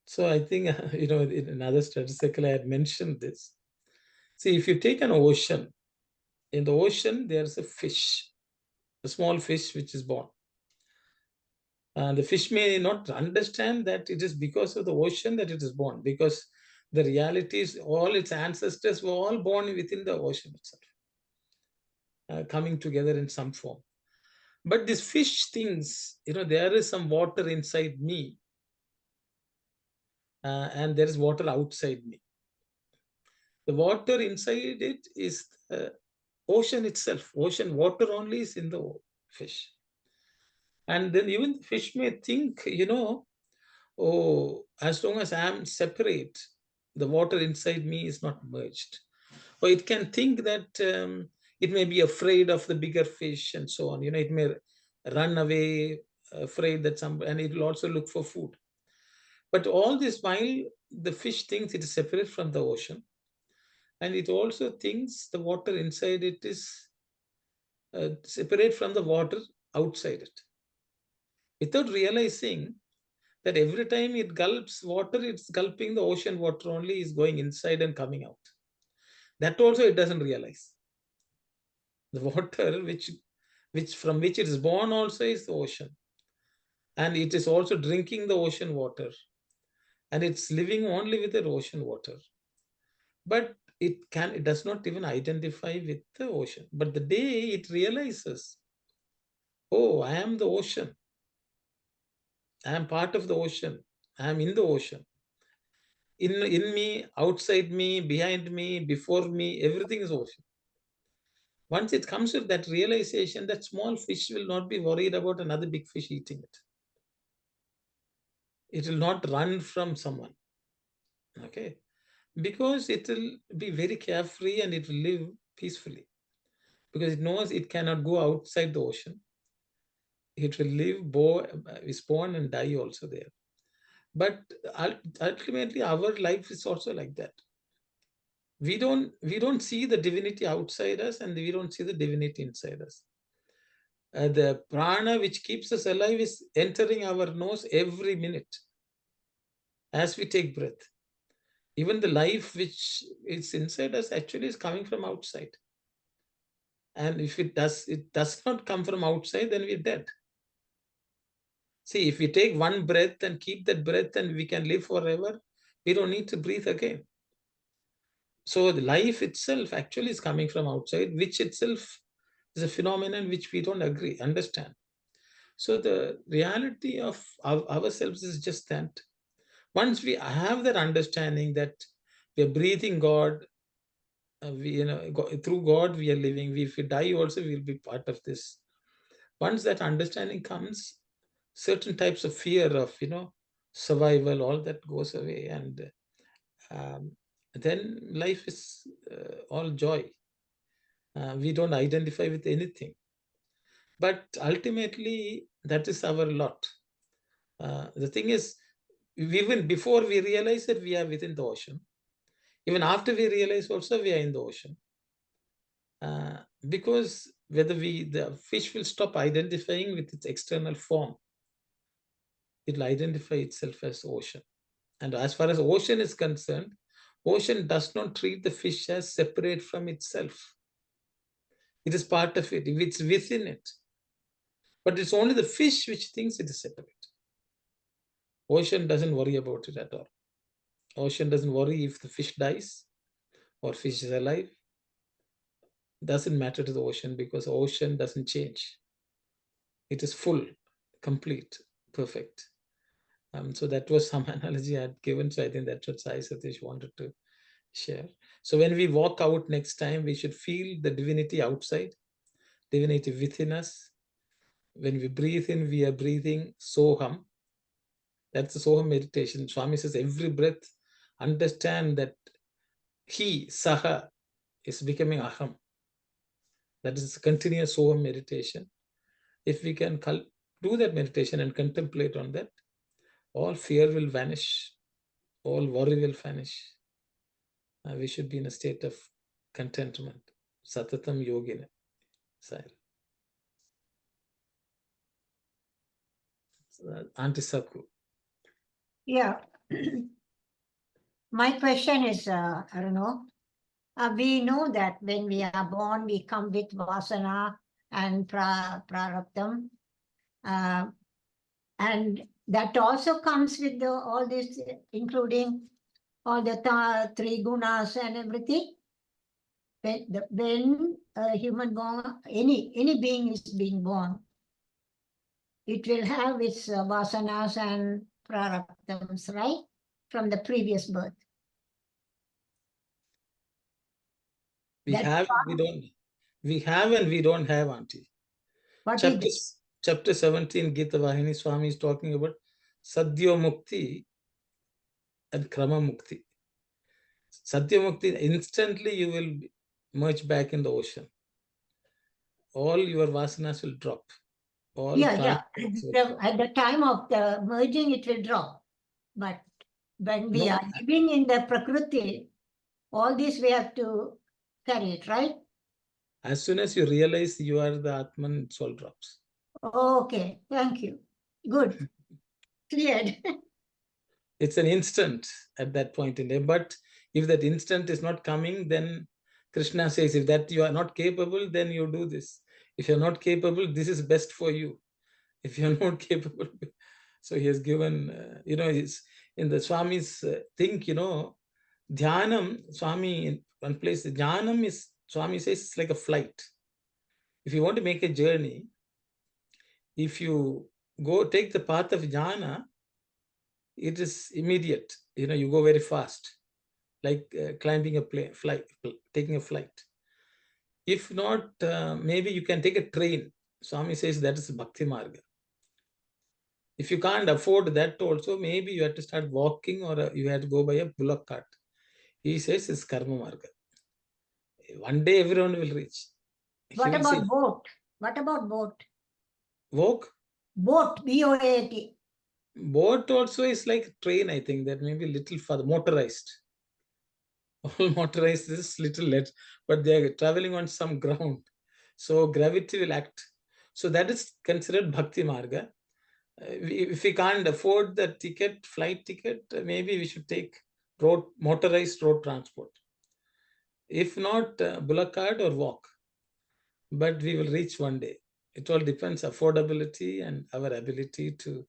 So I think, in another statistical, I had mentioned this. See, if you take an ocean, in the ocean, there's a fish, a small fish which is born. And the fish may not understand that it is because of the ocean that it is born, because the reality is all its ancestors were all born within the ocean itself, coming together in some form. But this fish thinks, there is some water inside me, and there is water outside me. The water inside it is the ocean itself. Ocean water only is in the fish. And then even the fish may think, oh, as long as I am separate, the water inside me is not merged. Or it can think that it may be afraid of the bigger fish and so on. It may run away, afraid that and it will also look for food. But all this while, the fish thinks it is separate from the ocean. And it also thinks the water inside it is separate from the water outside it. Without realizing that every time it gulps water, it's gulping the ocean water only, is going inside and coming out. That also it doesn't realize. The water which from which it is born also is the ocean. And it is also drinking the ocean water. And it's living only with the ocean water. But it does not even identify with the ocean. But the day it realizes, oh, I am the ocean. I am part of the ocean. I am in the ocean. In me, outside me, behind me, before me, everything is ocean. Once it comes to that realization, that small fish will not be worried about another big fish eating it. It will not run from someone. Okay? Because it will be very carefree and it will live peacefully. Because it knows it cannot go outside the ocean. It will live, is born and die also there. But ultimately, our life is also like that. we don't see the divinity outside us, and we don't see the divinity inside us. The prana which keeps us alive is entering our nose every minute as we take breath. Even the life which is inside us actually is coming from outside. And if it does not come from outside, then we're dead. See, if we take one breath and keep that breath and we can live forever, we don't need to breathe again. So the life itself actually is coming from outside, which itself is a phenomenon which we don't understand. So the reality of ourselves is just that. Once we have that understanding that we are breathing God, through God we are living. If we die also, we'll be part of this. Once that understanding comes, certain types of fear of survival, all that goes away, and then life is all joy. We don't identify with anything, but ultimately that is our lot. The thing is, even before we realize that we are within the ocean, even after we realize also we are in the ocean, because whether the fish will stop identifying with its external form, it will identify itself as ocean. And as far as ocean is concerned, ocean does not treat the fish as separate from itself. It is part of it, it's within it. But it's only the fish which thinks it is separate. Ocean doesn't worry about it at all. Ocean doesn't worry if the fish dies or fish is alive. It doesn't matter to the ocean, because the ocean doesn't change. It is full, complete, perfect. So that was some analogy I had given. So I think that's what Sai Satish wanted to share. So when we walk out next time, we should feel the divinity outside, divinity within us. When we breathe in, we are breathing Soham. That's the Soham meditation. Swami says every breath, understand that he, Saha, is becoming Aham. That is continuous Soham meditation. If we can do that meditation and contemplate on that, all fear will vanish, all worry will vanish. We should be in a state of contentment. Satatam yogina. Auntie Saku. Yeah. My question is, I don't know. We know that when we are born, we come with vasana and prarabdham. And that also comes with all this, including all the three gunas and everything. When a human born, any being is being born, it will have its vasanas and prarabdhams, right? From the previous birth. We have and we don't have, Auntie. Chapter 17, Geetha Vahini, Swami is talking about Sadhya Mukti and Krama Mukti. Sadhya Mukti, instantly you will merge back in the ocean. All your vasanas will drop. At the time of the merging, it will drop. But when we are living in the Prakriti, all this we have to carry it, right? As soon as you realize you are the Atman, it all drops. Okay, thank you. Good. Cleared. It's an instant at that point in time. But if that instant is not coming, then Krishna says, if that you are not capable, then you do this. If you're not capable, this is best for you. If you're not capable. So he has given, it's in the Swami's think, Dhyanam, Swami in one place, Dhyanam is, Swami says, it's like a flight. If you want to make a journey, if you go take the path of jnana, it is immediate. You go very fast, like climbing a plane, taking a flight. If not, maybe you can take a train. Swami says that is Bhakti Marga. If you can't afford that also, maybe you have to start walking, or you have to go by a bullock cart. He says it's Karma Marga. One day everyone will reach. What about boat? What about boat? Walk? Boat, B-O-A-T. Boat also is like train, I think. That may be a little further, motorized. All motorized is little less, but they are traveling on some ground. So gravity will act. So that is considered Bhakti Marga. If we can't afford the ticket, flight ticket, maybe we should take motorized road transport. If not, bullock cart or walk. But we will reach one day. It all depends affordability and our ability to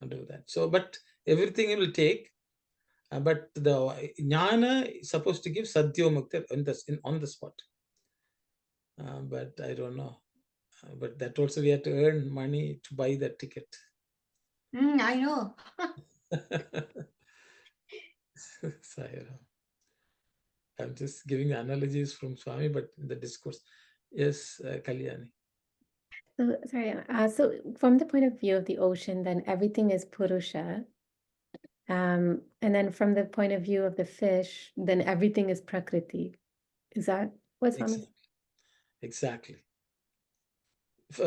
do that. So, but everything will take. But the jnana is supposed to give sadhyomukti on the spot. But I don't know. But that also we have to earn money to buy that ticket. I know. Sayonara. I'm just giving analogies from Swami, but in the discourse. Yes, Kalyani. So, sorry. So from the point of view of the ocean, then everything is Purusha. And then from the point of view of the fish, then everything is Prakriti. Is that what Swami? Exactly.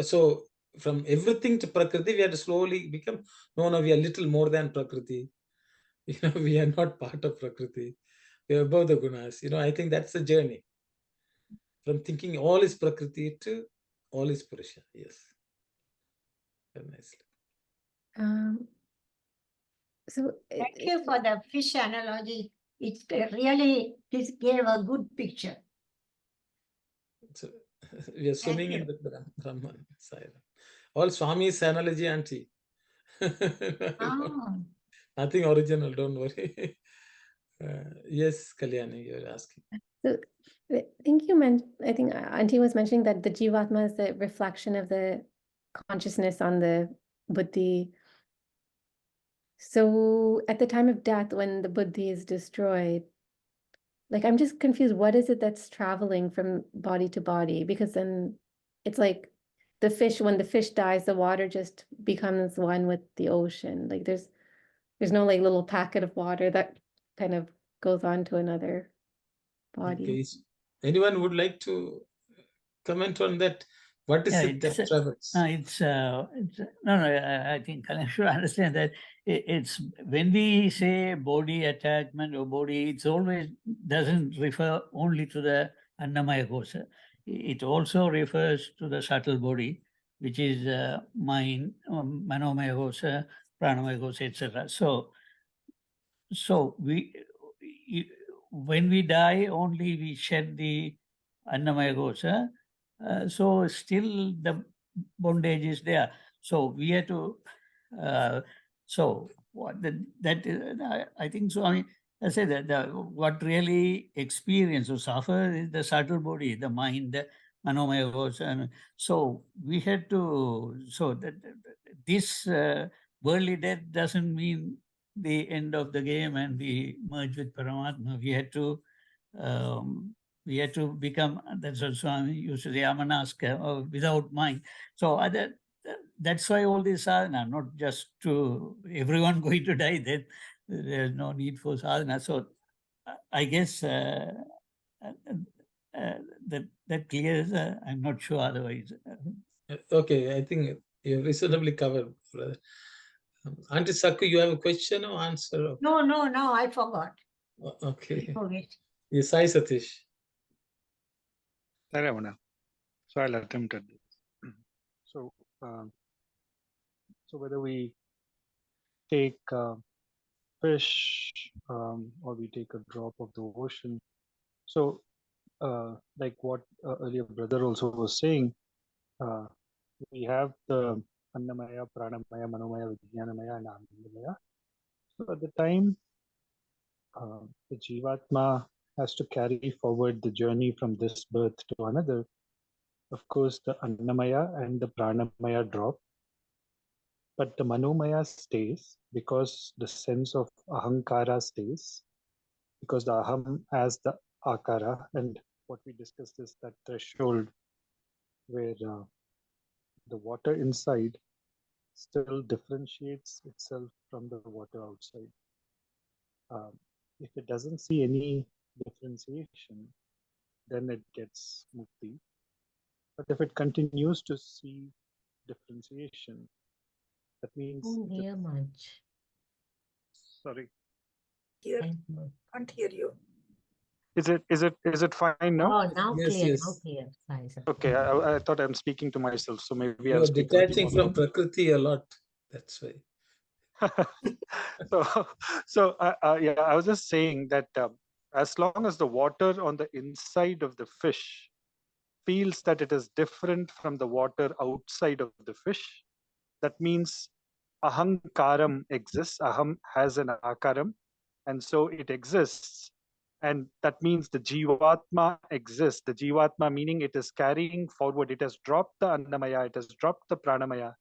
So from everything to Prakriti, we have to slowly become, no, we are little more than Prakriti. We are not part of Prakriti. We are above the gunas. I think that's the journey. From thinking all is Prakriti to all is Purusha. Yes. Very nicely. So Thank you for the fish analogy. It really gave a good picture. So we are swimming in the Brahman side. All Swami's analogy, auntie. Nothing original, don't worry. Yes, Kalyani, you're asking. So I think I think Auntie was mentioning that the Jivatma is the reflection of the consciousness on the Buddhi. So at the time of death, when the Buddhi is destroyed, like I'm just confused, what is it that's traveling from body to body? Because then it's like the fish, when the fish dies, the water just becomes one with the ocean. Like there's no like little packet of water that kind of goes on to another body. Okay. Anyone would like to comment on that? What is it that travels? I think Kalyani should understand that it's when we say body attachment or body, it's always doesn't refer only to the Annamaya Kosa. It also refers to the subtle body, which is mind, Manomaya Kosa, Pranamaya Kosa, etc. So when we die, only we shed the Annamaya Kosa. So still the bondage is there. So we have to. So what I think so. I mean, I say that what really experience or suffer is the subtle body, the mind, the Manomaya Kosa. And so we had to. So this worldly death doesn't mean the end of the game and we merge with Paramatma. We had to become, that's what Swami used to say, Amanaska, or without mind. So that's why all this sadhana, not just to everyone going to die, then there's no need for sadhana. So I guess that clears, I'm not sure otherwise. Okay, I think you reasonably covered, brother. Auntie Sakku, you have a question or answer? No, I forgot. Okay. Forget. Yes, Sai Satish. Saravana. So I'll attempt at this. So whether we take fish or we take a drop of the ocean, so like what earlier brother also was saying, we have the Annamaya, Pranamaya, Manomaya, Vijnanamaya, and Anandamaya. So at the time, the Jivatma has to carry forward the journey from this birth to another. Of course, the Annamaya and the Pranamaya drop, but the Manomaya stays because the sense of Ahankara stays, because the Aham has the Akara, and what we discussed is that threshold where the water inside still differentiates itself from the water outside. If it doesn't see any differentiation, then it gets mukti. But if it continues to see differentiation, that means. Don't hear much. Sorry. Can't hear you. Is it fine now? Oh, now Yes, clear, yes. now clear. Sai Satya. Okay, I thought I'm speaking to myself, so maybe You I'll are speak a little detaching more from Prakriti a lot. That's why. So yeah, I was just saying that as long as the water on the inside of the fish feels that it is different from the water outside of the fish, that means ahankaram exists. Aham has an akaram, and so it exists. And that means the jivatma exists. The jivatma meaning it is carrying forward. It has dropped the annamaya, it has dropped the pranamaya,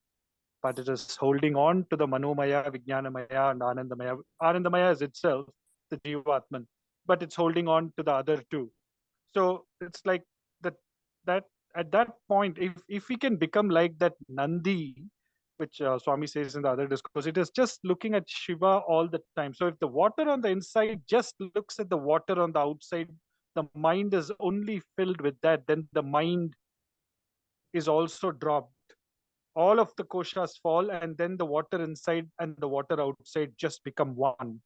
but it is holding on to the manomaya, vijnanamaya, and anandamaya. Anandamaya is itself the jivatman, but it's holding on to the other two. So it's like that at that point, if we can become like that Nandi, which Swami says in the other discourse, it is just looking at Shiva all the time. So if the water on the inside just looks at the water on the outside, the mind is only filled with that, then the mind is also dropped. All of the koshas fall, and then the water inside and the water outside just become one.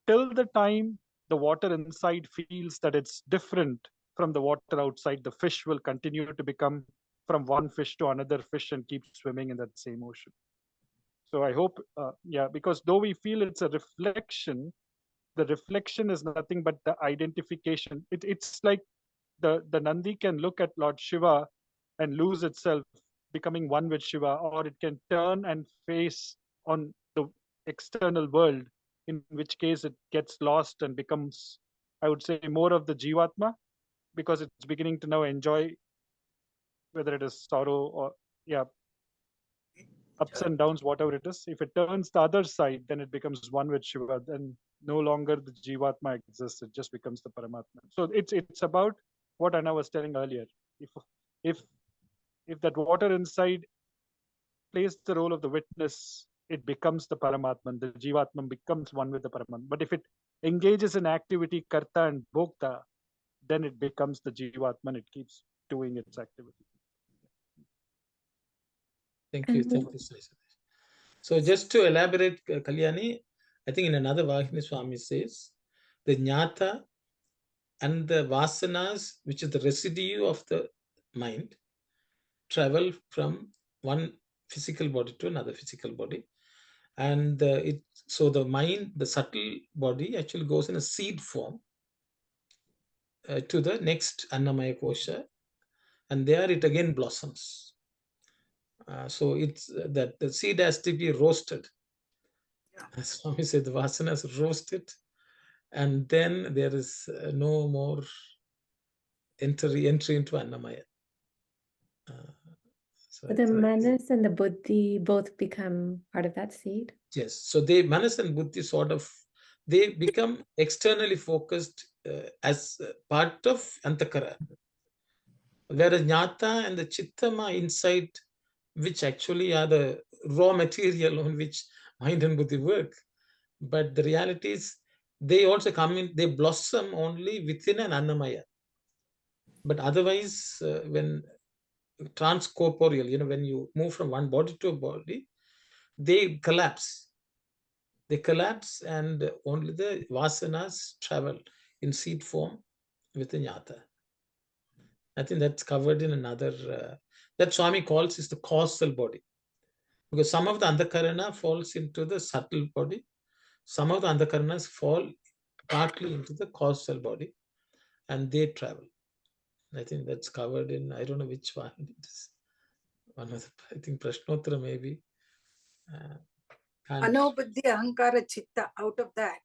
Till the time the water inside feels that it's different from the water outside, the fish will continue to become from one fish to another fish and keep swimming in that same ocean. So I hope, yeah, because though we feel it's a reflection, the reflection is nothing but the identification. It's like the Nandi can look at Lord Shiva and lose itself, becoming one with Shiva, or it can turn and face on the external world, in which case it gets lost and becomes, I would say, more of the Jivatma, because it's beginning to now enjoy, whether it is sorrow or, yeah, ups and downs, whatever it is. If it turns the other side, then it becomes one with Shiva. Then no longer the Jivatma exists; it just becomes the Paramatma. So it's about what Anna was telling earlier. If that water inside plays the role of the witness, it becomes the Paramatman. The Jivatman becomes one with the Paramatman. But if it engages in activity, Karta and Bhokta, then it becomes the Jivatman. It keeps doing its activity. Thank you, Sai Satya. So just to elaborate, Kalyani, I think in another Vahini Swami says, the jnata and the vasanas, which is the residue of the mind, travel from one physical body to another physical body. And so the mind, the subtle body, actually goes in a seed form to the next Annamaya Kosha, and there it again blossoms. So it's that the seed has to be roasted. As Swami said, the vasana is roasted, and then there is no more entry into Annamaya. So But the manas and the buddhi both become part of that seed? Yes. So they, manas and buddhi, sort of, they become externally focused as part of antakara. Whereas jnata and the chittama inside, which actually are the raw material on which mind and buddhi work. But the reality is, they also come in, they blossom only within an annamaya. But otherwise, when transcorporeal, when you move from one body to a body, they collapse. They collapse, and only the vasanas travel in seed form with the jnata. I think that's covered in another, that Swami calls is the causal body. Because some of the andakarana falls into the subtle body. Some of the andakaranas fall partly into the causal body, and they travel. I think that's covered in, I don't know which one it is. One of the, I think Prashnottara maybe. Anobuddhi, Ahankara, Chitta, out of that,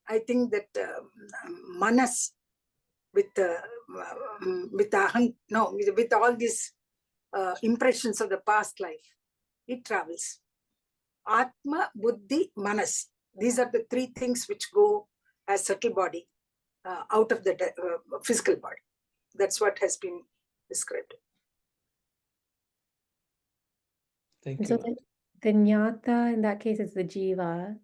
I think that Manas with all these impressions of the past life, it travels. Atma, Buddhi, Manas. These are the three things which go as subtle body out of the physical body. That's what has been described. Thank So you. the jnata in that case is the jiva.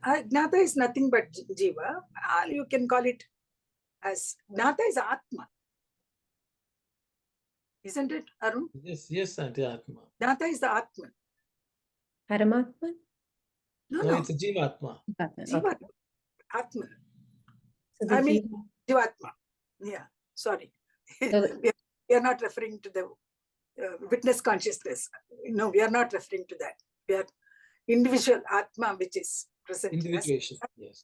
Jnata is nothing but jiva. You can call it as jnata is Atma. Isn't it, Arun? Yes, Auntie Atma. Jnata is the Atman. Paramatman? No, it's a Jivatma. Jivatma. Atman. So the I mean, jiva. Jivatma. Yeah, sorry. So we are not referring to the witness consciousness. No, we are not referring to that. We are individual Atma, which is present in us. Individuation. Yes.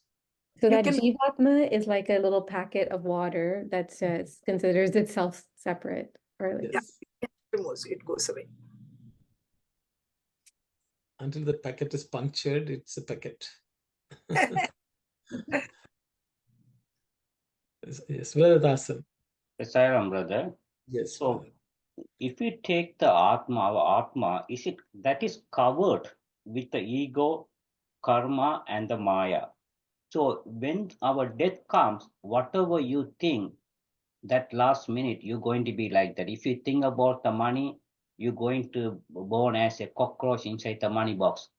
So You that can- Jivatma is like a little packet of water that says considers itself separate, or like Yes. it removes, it goes away. Until the packet is punctured, it's a packet. Yes, Vedasan. Sai Ram, brother. Yes. So brother. if we take the Atma, our Atma, is it that is covered with the ego, karma, and the Maya? So when our death comes, whatever you think, that last minute you're going to be like that. If you think about the money, you're going to born as a cockroach inside the money box.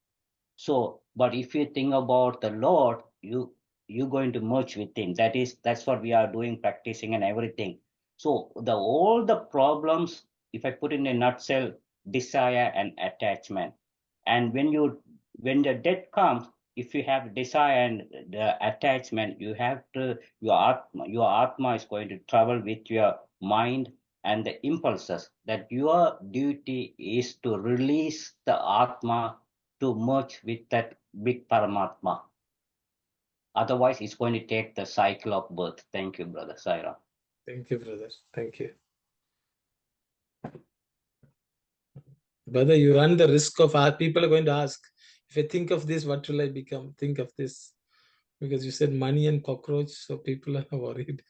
So, but if you think about the Lord, you're going to merge with Him. That's what we are doing, practicing and everything. So all the problems, if I put in a nutshell, desire and attachment. And when the death comes, if you have desire and the attachment, you have to your atma is going to travel with your mind and the impulses. That your duty is to release the atma to merge with that big Paramatma. Otherwise, it's going to take the cycle of birth. Thank you, brother Saira. Thank you, brother. Thank you. Brother, you run the risk of people are going to ask, if I think of this, what will I become? Think of this. Because you said money and cockroach, so people are worried.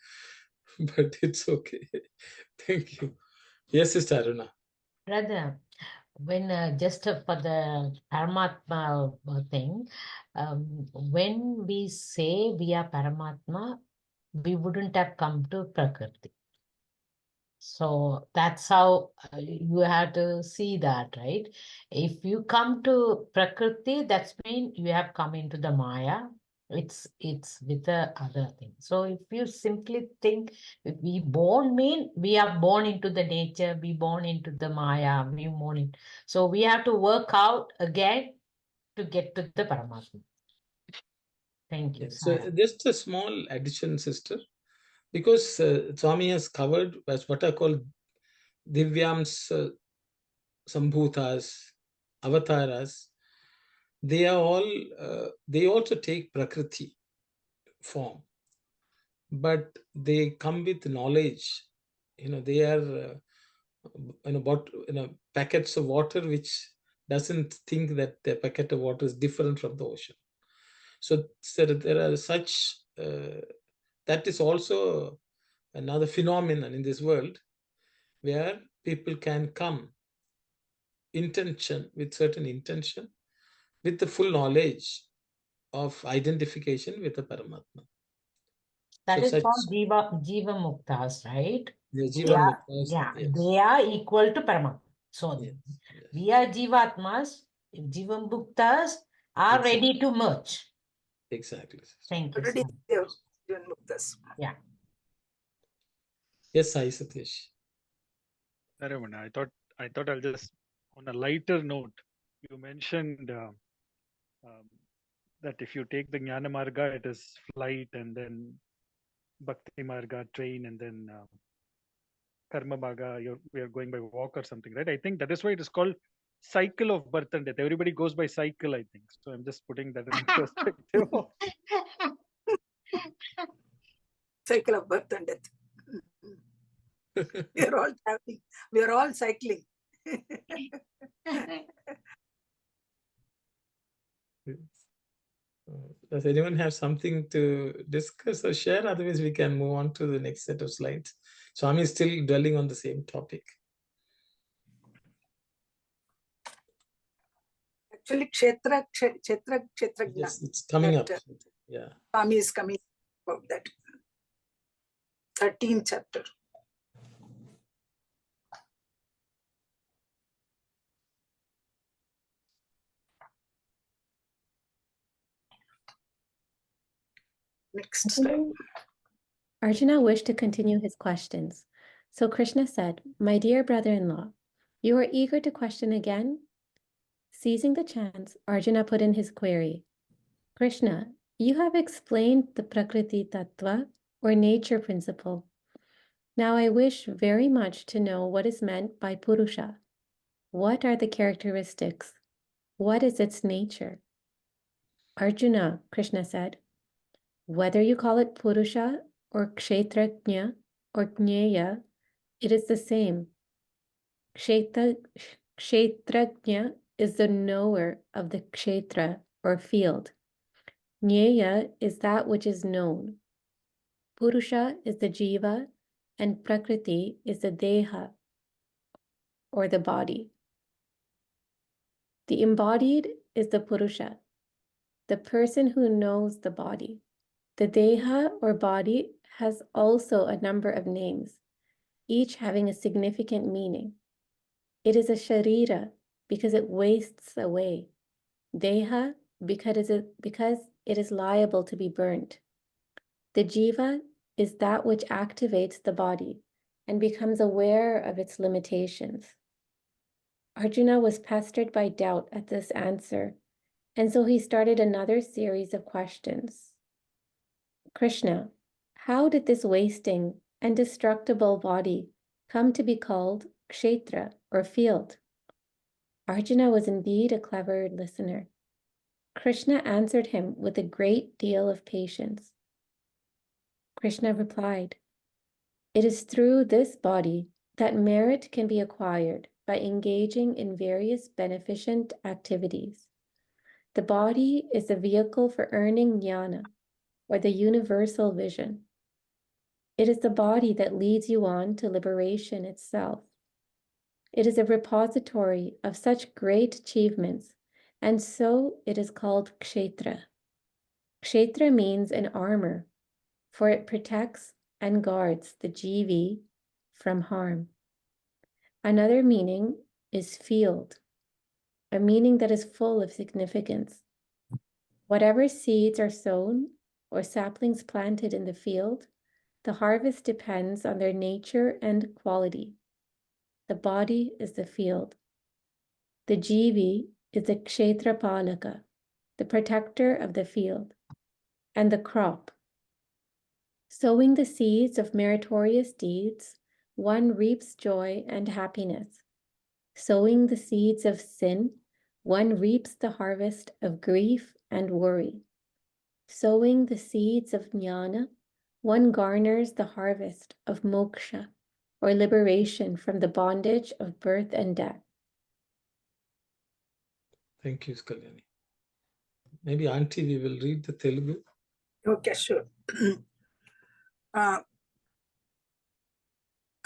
But it's okay. Thank you. Yes, Sister Aruna. Brother, when just for the Paramatma thing, when we say we are Paramatma, we wouldn't have come to Prakriti. So that's how you have to see that, right? If you come to Prakriti, that's mean you have come into the Maya. It's with the other thing. So if you simply think we born mean we are born into the nature, we born into the Maya, we born in. So we have to work out again to get to the Paramatma. Thank you. Yeah. So just a small addition, sister. Because Swami has covered as what I call Divyams, Sambhutas, Avataras, they are all, they also take Prakriti form, but they come with knowledge. They are, packets of water which doesn't think that the packet of water is different from the ocean. So there are such, that is also another phenomenon in this world where people can come with certain intention, with the full knowledge of identification with the Paramatma. That is called Jiva Muktas, right? The They Jiva are, Muktas, yeah, yes. they are equal to Paramatma. So Yes, we are Jivatmas, Jiva Muktas are ready to merge. Exactly. Thank you. Already Sir. they have given muktas. Yeah. Yes, Sai Satyesh. Naravana, I thought I'll just, on a lighter note, you mentioned that if you take the Jnana Marga, it is flight, and then Bhakti Marga, train, and then Karma Marga, we are going by walk or something, right? I think that is why it is called cycle of birth and death. Everybody goes by cycle, I think. So I'm just putting that in perspective. Cycle of birth and death. We are all traveling. We are all cycling. Does anyone have something to discuss or share? Otherwise, we can move on to the next set of slides. Swami is still dwelling on the same topic. Actually, Kshetra Yes, it's coming up. Yeah. Swami is coming about that. 13th chapter. Next slide. Arjuna wished to continue his questions. So Krishna said, "My dear brother-in-law, you are eager to question again?" Seizing the chance, Arjuna put in his query. "Krishna, you have explained the Prakriti Tattva or nature principle. Now I wish very much to know what is meant by Purusha. What are the characteristics? What is its nature? Arjuna, Krishna said, whether you call it Purusha or Kshetrajna or Jnaya, it is the same. Kshetrajna is the knower of the kshetra or field. Jnaya is that which is known. Purusha is the jiva and Prakriti is the deha or the body. The embodied is the Purusha, the person who knows the body. The deha or body has also a number of names, each having a significant meaning. It is a sharira because it wastes away. Deha because it is liable to be burnt. The jiva is that which activates the body and becomes aware of its limitations. Arjuna was pestered by doubt at this answer, and so he started another series of questions. Krishna, how did this wasting and destructible body come to be called kshetra or field? Arjuna was indeed a clever listener. Krishna answered him with a great deal of patience. Krishna replied, "It is through this body that merit can be acquired by engaging in various beneficent activities. The body is the vehicle for earning jnana, or the universal vision. It is the body that leads you on to liberation itself. It is a repository of such great achievements, and so it is called kshetra. Kshetra means an armor, for it protects and guards the jivi from harm. Another meaning is field, a meaning that is full of significance. Whatever seeds are sown or saplings planted in the field, the harvest depends on their nature and quality. The body is the field. The jivi is the kshetra palaka, the protector of the field, and the crop. Sowing the seeds of meritorious deeds, one reaps joy and happiness. Sowing the seeds of sin, one reaps the harvest of grief and worry. Sowing the seeds of jnana, one garners the harvest of moksha, or liberation from the bondage of birth and death. Thank you, Kalyani. Maybe Auntie, we will read the Telugu. Okay, sure.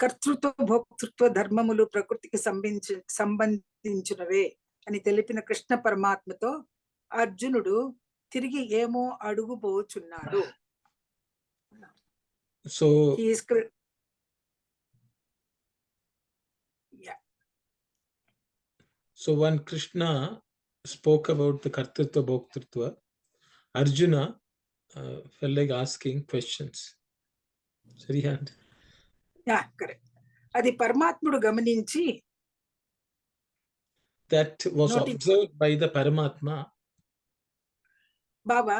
కర్తృత్వ భోక్తృత్వ ధర్మములు ప్రకృతికి సంబంధించినవే అని తెలిపిన కృష్ణ పరమాత్మతో అర్జునుడు తిరిగి ఏమో అడుగుపోచున్నాడు. So So when Krishna spoke about the Kartritva Bhoktritva, Arjuna felt like asking questions. Sarihand. Yeah, correct. అది పరమాత్ముడు గమనించి that was observed by the Paramatma. బాబా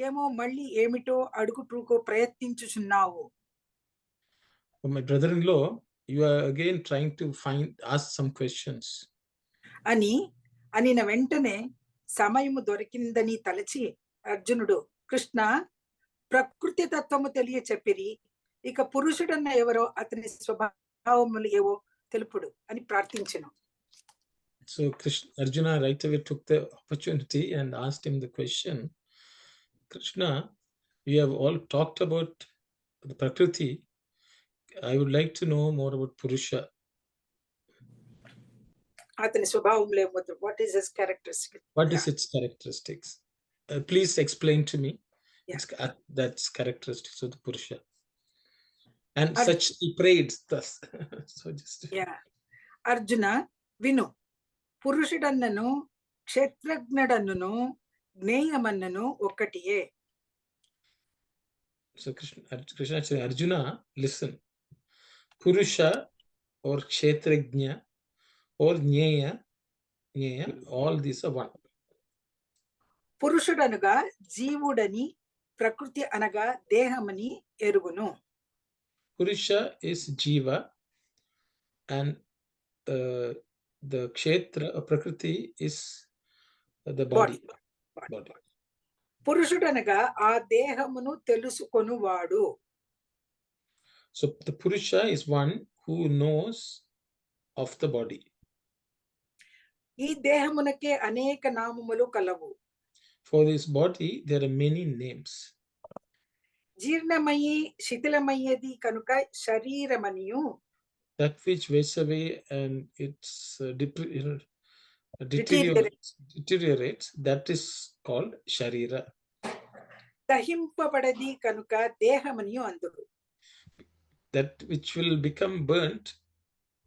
ఏమో మళ్ళీ ఏమిటో అడుగుటూకో ప్రయత్నించుచున్నావు. My brother-in-law, you are again trying to ask some questions. అని అనిన వెంటనే సమయము దొరికిందని తలచి అర్జునుడు, కృష్ణ, ప్రకృతి తత్వము తెలియ చెప్పిరి, ఇక పురుషుడన్న ఎవరో అతని స్వభావములు ఏవో తెలుపుడు అని ప్రార్థించెను. So Arjuna right away took the opportunity and asked him the question, Krishna, we have all talked about the Prakriti. I would like to know more about Purusha. అతని స్వభావంలో ఏమో, what is his characteristic? What is its characteristics? Please explain to me. That's characteristics of the Purusha. And such he prayed thus. So just Arjuna విను, పురుషుడన్నను క్షేత్రజ్ఞుడన్నను జ్ఞేయమన్నను ఒక్కటియే. So Krishna said, Arjuna, listen. Purusha or kshetrajna or jnaya, all these are one. పురుషుడనుగా జీవుడని ప్రకృతి అనగా దేహమని ఎరుగును. Purusha is Jiva, and the Kshetra, Prakriti, is the body. Body. పురుషుడు అనగా ఆ దేహమును తెలుసుకొనువాడు. So the Purusha is one who knows of the body. ఈ దేహమునకే అనేక నామములు కలవు. For this body, there are many names. జీర్ణమయ్యి శిథిలమయ్యేది కనుక శరీరమనియు. That which wears away and it's deteriorates, that is called Sharira. దహింపబడది కనుక దేహమనియు అందురు. That which will become burnt,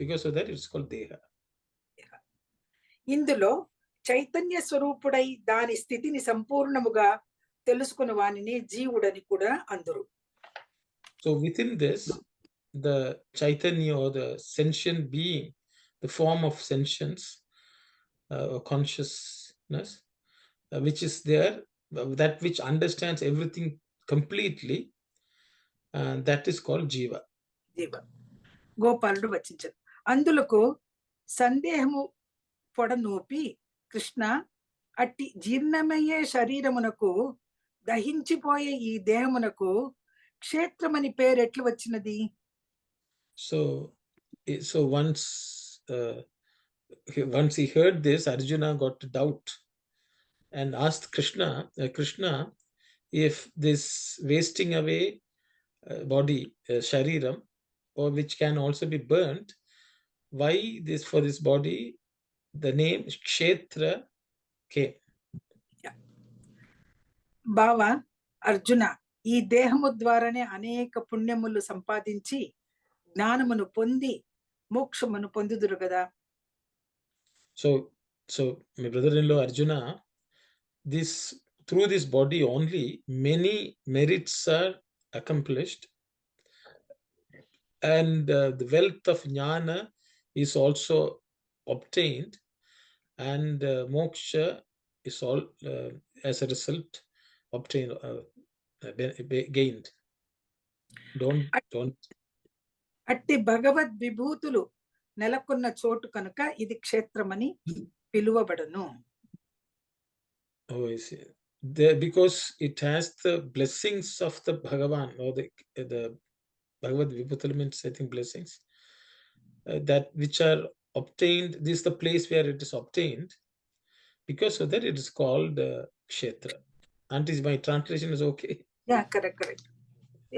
because of that it's called Deha. ఇందులో చైతన్య స్వరూపుడై దాని స్థితిని సంపూర్ణముగా తెలుసుకున్న వానిని జీవుడని కూడా అందురు. So within this, the Chaitanya or the sentient being, the form of sentience or consciousness, which is there, that which understands everything completely, that is called Jiva. జీవ. గోపాలుడు వచించారు. అందులకు సందేహము పొడనూపి కృష్ణ, అట్టి జీర్ణమయ్యే శరీరమునకు దహించిపోయే ఈ దేహమునకు క్షేత్రమని పేరు ఎట్లు వచ్చినది? So once he heard this, Arjuna got a doubt and asked Krishna, if this wasting away body, shariram, or which can also be burnt, why this for this body the name Kshetra came? బావ అర్జున, ఈ దేహము ద్వారానే అనేక పుణ్యములు సంపాదించి జ్ఞానమును పొంది మోక్షమును పొందుదురు కదా. So my brother-in-law Arjuna, through this body only many merits are accomplished, and the wealth of jnana is also obtained, and moksha is all as a result obtained, gained. Don't అట్టి భగవద్ విభూతులు నెలకొన్న చోటు కనుక ఇది క్షేత్రమని పిలువబడును. Oh, I see. Because it has the blessings of the Bhagavan, or the Bhagavad Vibhutal means, I think, blessings that which are obtained. This is the place where it is obtained. Because of that, it is called Kshetra. Auntie, my translation is okay? Yeah, correct.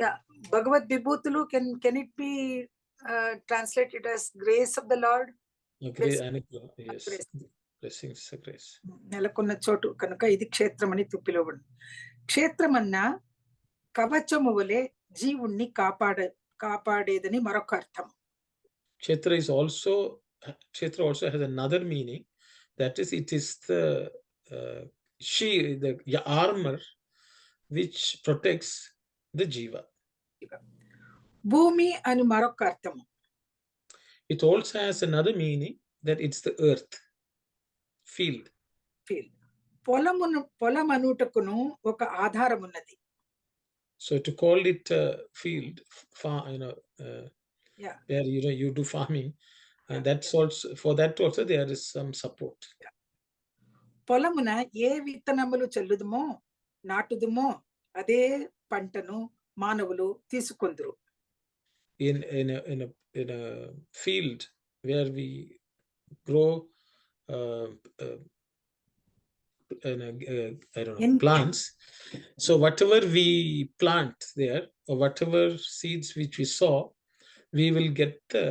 Yeah, Bhagavad Vibhutulu, can it be translated as grace of the Lord? Grace, yes. Blessings, grace. నెలకొన్న చోటు కనుక ఇది క్షేత్రమని పిలువబడు. క్షేత్రమన్న కవచము వలె జీవుణ్ణి కాపాడేదని మరొక అర్థం. Kshetra also has another meaning. That is, it is the armor which protects the jiva. భూమి అని మరొక అర్థం. It also has another meaning, that it's the earth, field. పొలమనుటకును ఒక ఆధారం ఉన్నది. So to call it field, where you do farming, and that's also, for that also there is some support. పొలమున ఏ విత్తనములు చల్లుదుమో నాటుదుమో అదే పంటను మానవులు తీసుకొందురు. In a field where we grow plants, so whatever we plant there, or whatever seeds which we sow, we will get the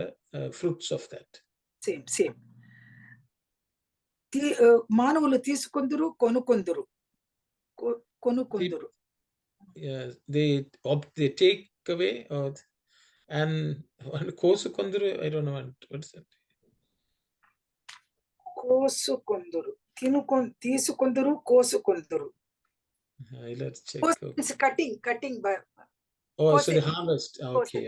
fruits of that. Same. మానవులు తీసుకొందురు కొనుకొందురు. Yeah, they take away, and కోసుకొందురు, I don't know what's that. కోసుకొందురు, తీసుకొందురు, కోసుకొందురు. Let's check. Cutting. Oh, so they harvest. Okay.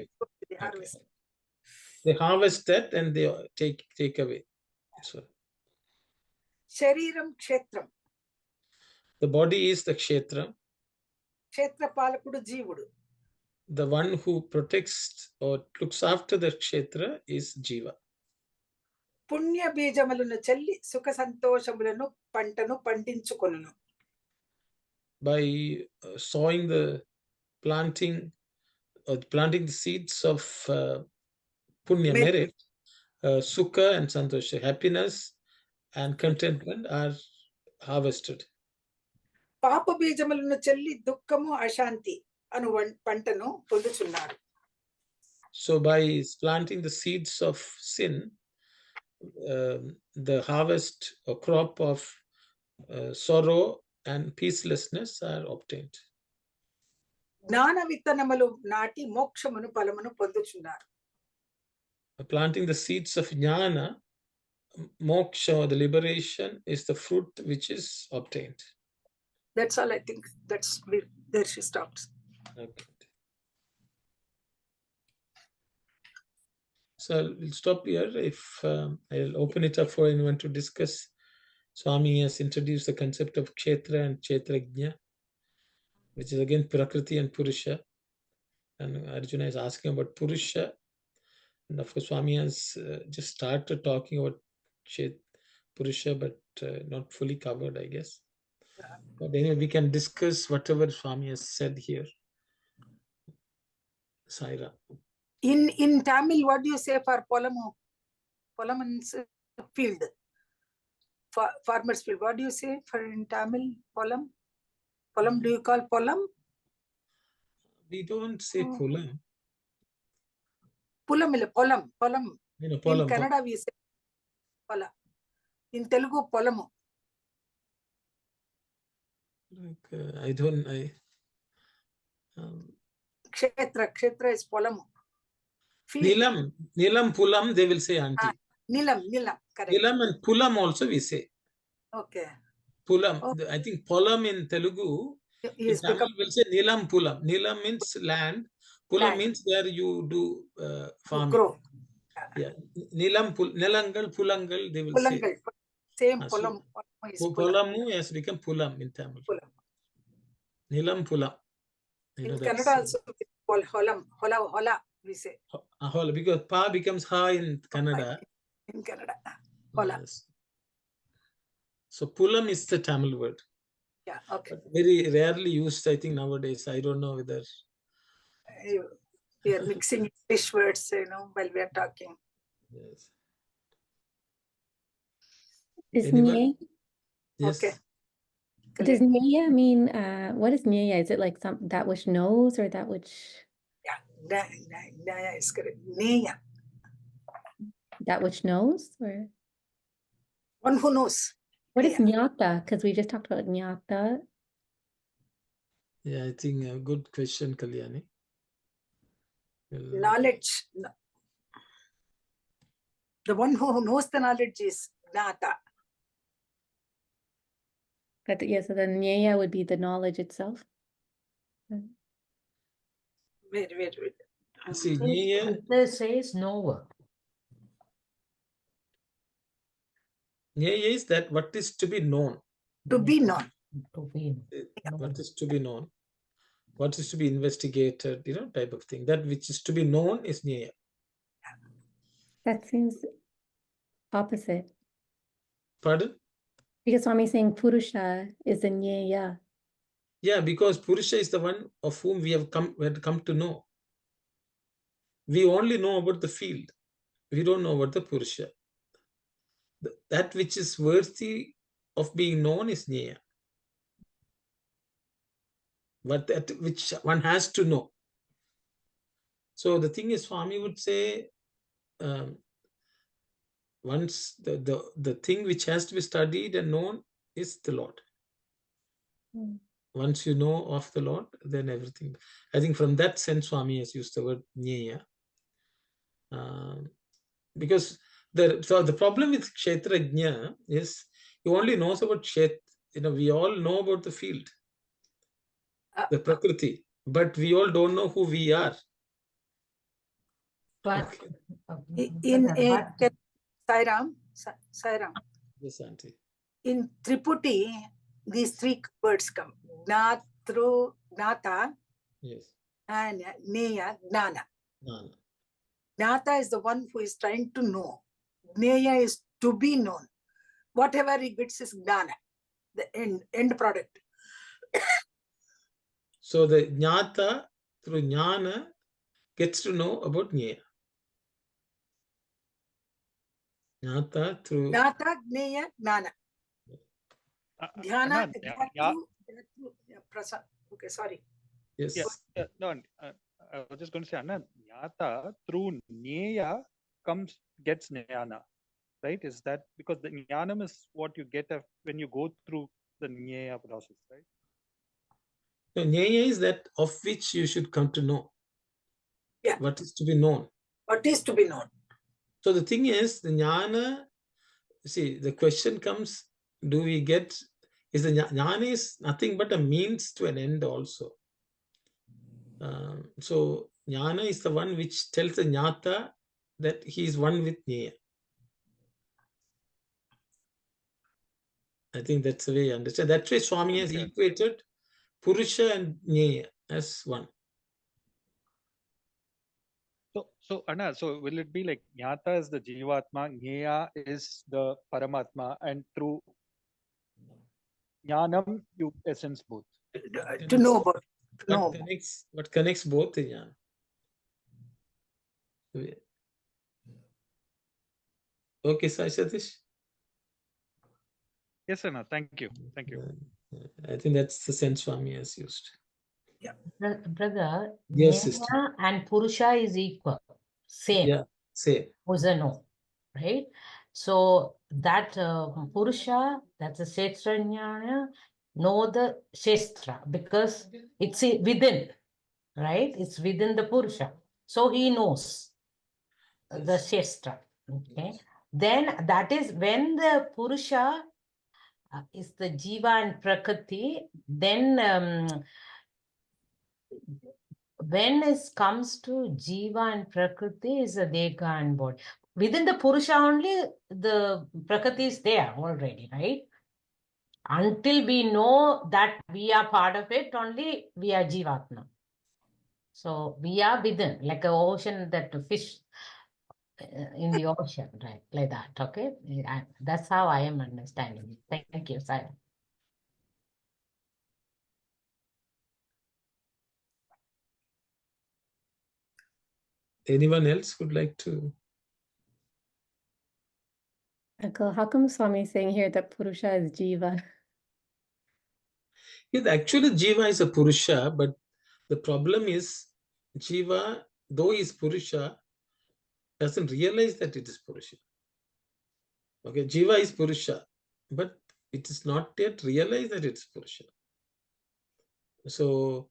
They harvest that and they take away. So శరీరం క్షేత్రం. The body is the kshetra. క్షేత్ర పాలకుడు జీవుడు. The one who protects or looks after the kshetra is Jiva. పుణ్య బీజములను చల్లి సుఖ సంతోషములను పంటను పండించుకొనును. By sowing the planting the seeds of punya, merit, sukha and santosha, happiness and contentment are harvested. పాప బీజములను చల్లి దుఃఖము అశాంతి అను పంటను పొందుచున్నారు. So by planting the seeds of sin, the harvest or crop of sorrow and peacelessness are obtained. జ్ఞాన విత్తనములు నాటి మోక్షమును ఫలమును పొందుచున్నారు. Planting the seeds of jnana, moksha, or the liberation, is the fruit which is obtained. That's all I think. That's there she stops. Okay. So we'll stop here. If I'll open it up for anyone to discuss. Swami has introduced the concept of kshetra and kshetrajna, which is again Prakriti and Purusha. And Arjuna is asking about Purusha. And of course, Swami has just started talking about Purusha, but not fully covered, I guess. But anyway, we can discuss whatever Swami has said here. Saira. In Tamil, what do you say for polamu? Polam means field. Farmer's field. What do you say for in Tamil? Polam? Polam, do you call polam? We don't say pulam. Pulam illa polam. Polam. Polam. In Kannada we say pola. In Telugu polamu. Like, I don't. Kshetra is polamu. Nilam, pulam, they will say auntie. Nilam, correct. Nilam and pulam also we say. Okay. Pulam. I think polam in Telugu, Yes, in Tamil will say nilam pulam. Nilam means land. Pulam means where you do farming. Grow. Yeah. Nilam, nelangal, pulangal, they will say. Same polam. Polamu has become pulam in Tamil. Pulam. Nilam pulam. In Kannada also hola we say. Hola, because pa becomes ha in Kannada. In Kannada. Hola. Yes. So pulam is the Tamil word. Yeah, okay. But very rarely used, I think, nowadays. I don't know whether we are mixing English words, while we are talking. Yes. Is Nyaya? Yes. Okay. Does Nyaya mean, what is Nyaya? Is it like that which knows or that which? Yeah, Nyaya is correct. Nyaya. That which knows or? One who knows. What is Jnata? Because we just talked about Jnata. Yeah, I think a good question, Kalyani. Knowledge. The one who knows the knowledge is Jnata. But so the Nyaya would be the knowledge itself. Wait. See, Nyaya. This says knower. Nyaya is that what is to be known. To be known. What is to be known. What is to be investigated, type of thing. That which is to be known is Nyaya. That seems opposite. Pardon? Because Swami is saying Purusha is a Nyaya. Yeah, because Purusha is the one of whom we have come to know. We only know about the field. We don't know about the Purusha. That which is worthy of being known is Nyaya. But that which one has to know. So the thing is, Swami would say, once the thing which has to be studied and known is the Lord. Once you know of the Lord, then everything. I think from that sense, Swami has used the word Nyaya. Because the problem with Kshetrajna is he only knows about Kshetra. We all know about the field, the Prakriti, but we all don't know who we are. But Sairam. Yes, Auntie. In Triputi, these three words come. Gnatru, Gnata Yes. and Neya, Gnana. Gnana. Gnata is the one who is trying to know. Neya is to be known. Whatever he gets is Gnana, the end product. So the Jnata through Jnana gets to know about Jnaya. Jnata through Gnata, Gneya, Gnana. Dhyana, Anand, that yeah, through, Prasad. Okay, sorry. yes. no, I was just going to say, Anand, Jnata through Jnaya gets Jnana, right? Is that because the Jnanam is what you get when you go through the Jnaya process, right? So Jnaya is that of which you should come to know. Yeah. What is to be known. What is to be known? So the thing is, the Jnana, see, the question comes, do we get, is the Jnana is nothing but a means to an end also. So Jnana is the one which tells the Jnata that he is one with Jnaya. I think that's the way I understand. That's why Swami has equated Purusha and Jnaya as one. So Anna, so will it be like Jnata is the Jivatma, Jnaya is the Paramatma, and through Jnanam you essence both? To know about. What connects both is Jnana. Okay, Sai Satish? Yes, Anna, thank you. Thank you. I think that's the sense Swami has used. Yeah. Brother, Yes, Jnana sister. and Purusha is equal. Same. Yeah, same. No, right? So that Purusha, that's a Shestra Jnana, know the Shestra because it's within, right? It's within the Purusha. So he knows the Shestra. Okay. Then that is when the Purusha is the Jiva and Prakriti, then when it comes to Jiva and Prakriti is a Deka and body. Within the Purusha only, the Prakriti is there already, right? Until we know that we are part of it, only we are Jivatma. So we are within, like an ocean, that fish in the ocean, right? Like that, okay? That's how I am understanding it. Thank you, Sai. Anyone else would like to? Uncle, how come Swami is saying here that Purusha is Jiva? Yeah, actually, Jiva is a Purusha, but the problem is Jiva, though he is Purusha, doesn't realize that it is Purusha. Okay, Jiva is Purusha, but it is not yet realized that it's Purusha. So,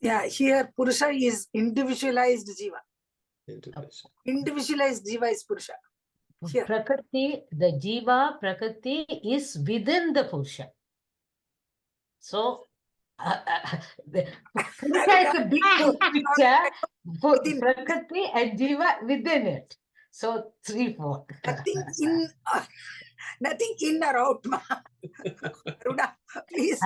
yeah, here Purusha is individualized Jiva. Individualized Jiva is Purusha. Here. Prakriti, the Jiva, Prakriti is within the Purusha. So, the Purusha is a big picture, Prakriti and Jiva within it. So, 3, 4. Nothing in or out. Aruna, please.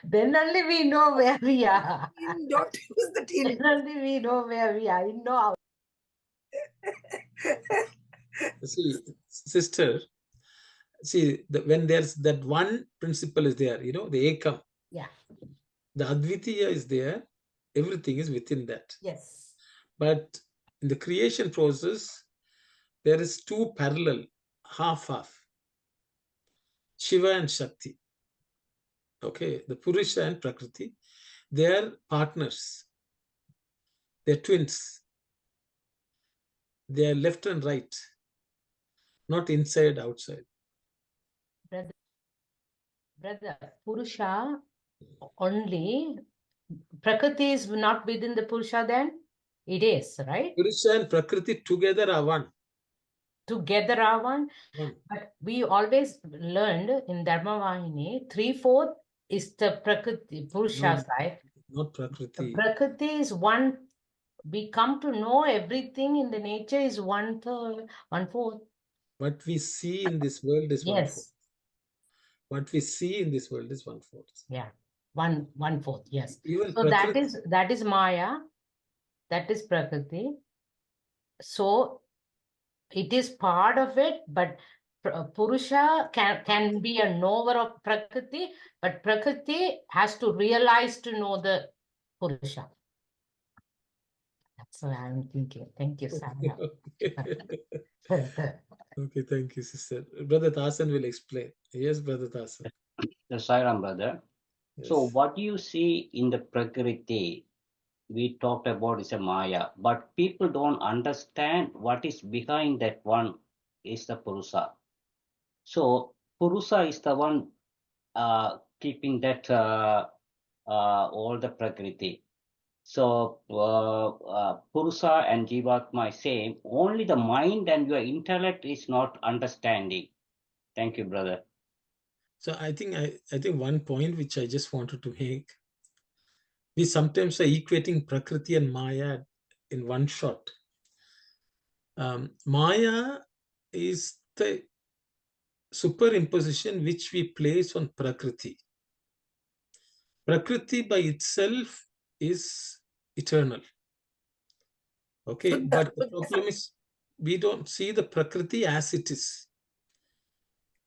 Then only we know where we are. Don't use that in. Then only we know where we are. You know how. See, sister, see, when there's that one principle is there, you know, the Ekam. Yeah. The Advitiya is there, everything is within that. Yes. But in the creation process, there is two parallel, half. Shiva and Shakti. Okay, the Purusha and Prakriti, they are partners. They're twins. They are left and right, not inside, outside. Brother, Purusha only, Prakriti is not within the Purusha then? It is, right? Purusha and Prakriti together are one. Together are one. But we always learned in Dharma Vahini, 3/4 is the Prakriti, Purusha side. Not Prakriti. The Prakriti is one. We come to know everything in the nature is 1/3, 1/4. What we see in this world is 1/4. Yes. What we see in this world is 1/4. Yeah. 1/4, yes. Even So Prakriti, that is Maya, that is Prakriti. So it is part of it, but Purusha can be a knower of Prakriti, but Prakriti has to realize to know the Purusha. That's what I'm thinking. Thank you, Sarah. Okay, thank you, sister. Brother Tasan will explain. Yes, Brother Tasan. The Sairam brother. So Yes. what you see in the Prakriti, we talked about is a Maya, but people don't understand what is behind that one is the Purusa. So Purusa is the one keeping that all the Prakriti. So Purusa and Jivatma is same. Only the mind and your intellect is not understanding. Thank you, brother. So I think one point which I just wanted to make, we sometimes are equating Prakriti and Maya in one shot. Maya is the superimposition which we place on Prakriti. Prakriti by itself is eternal. Okay, but the problem is we don't see the Prakriti as it is.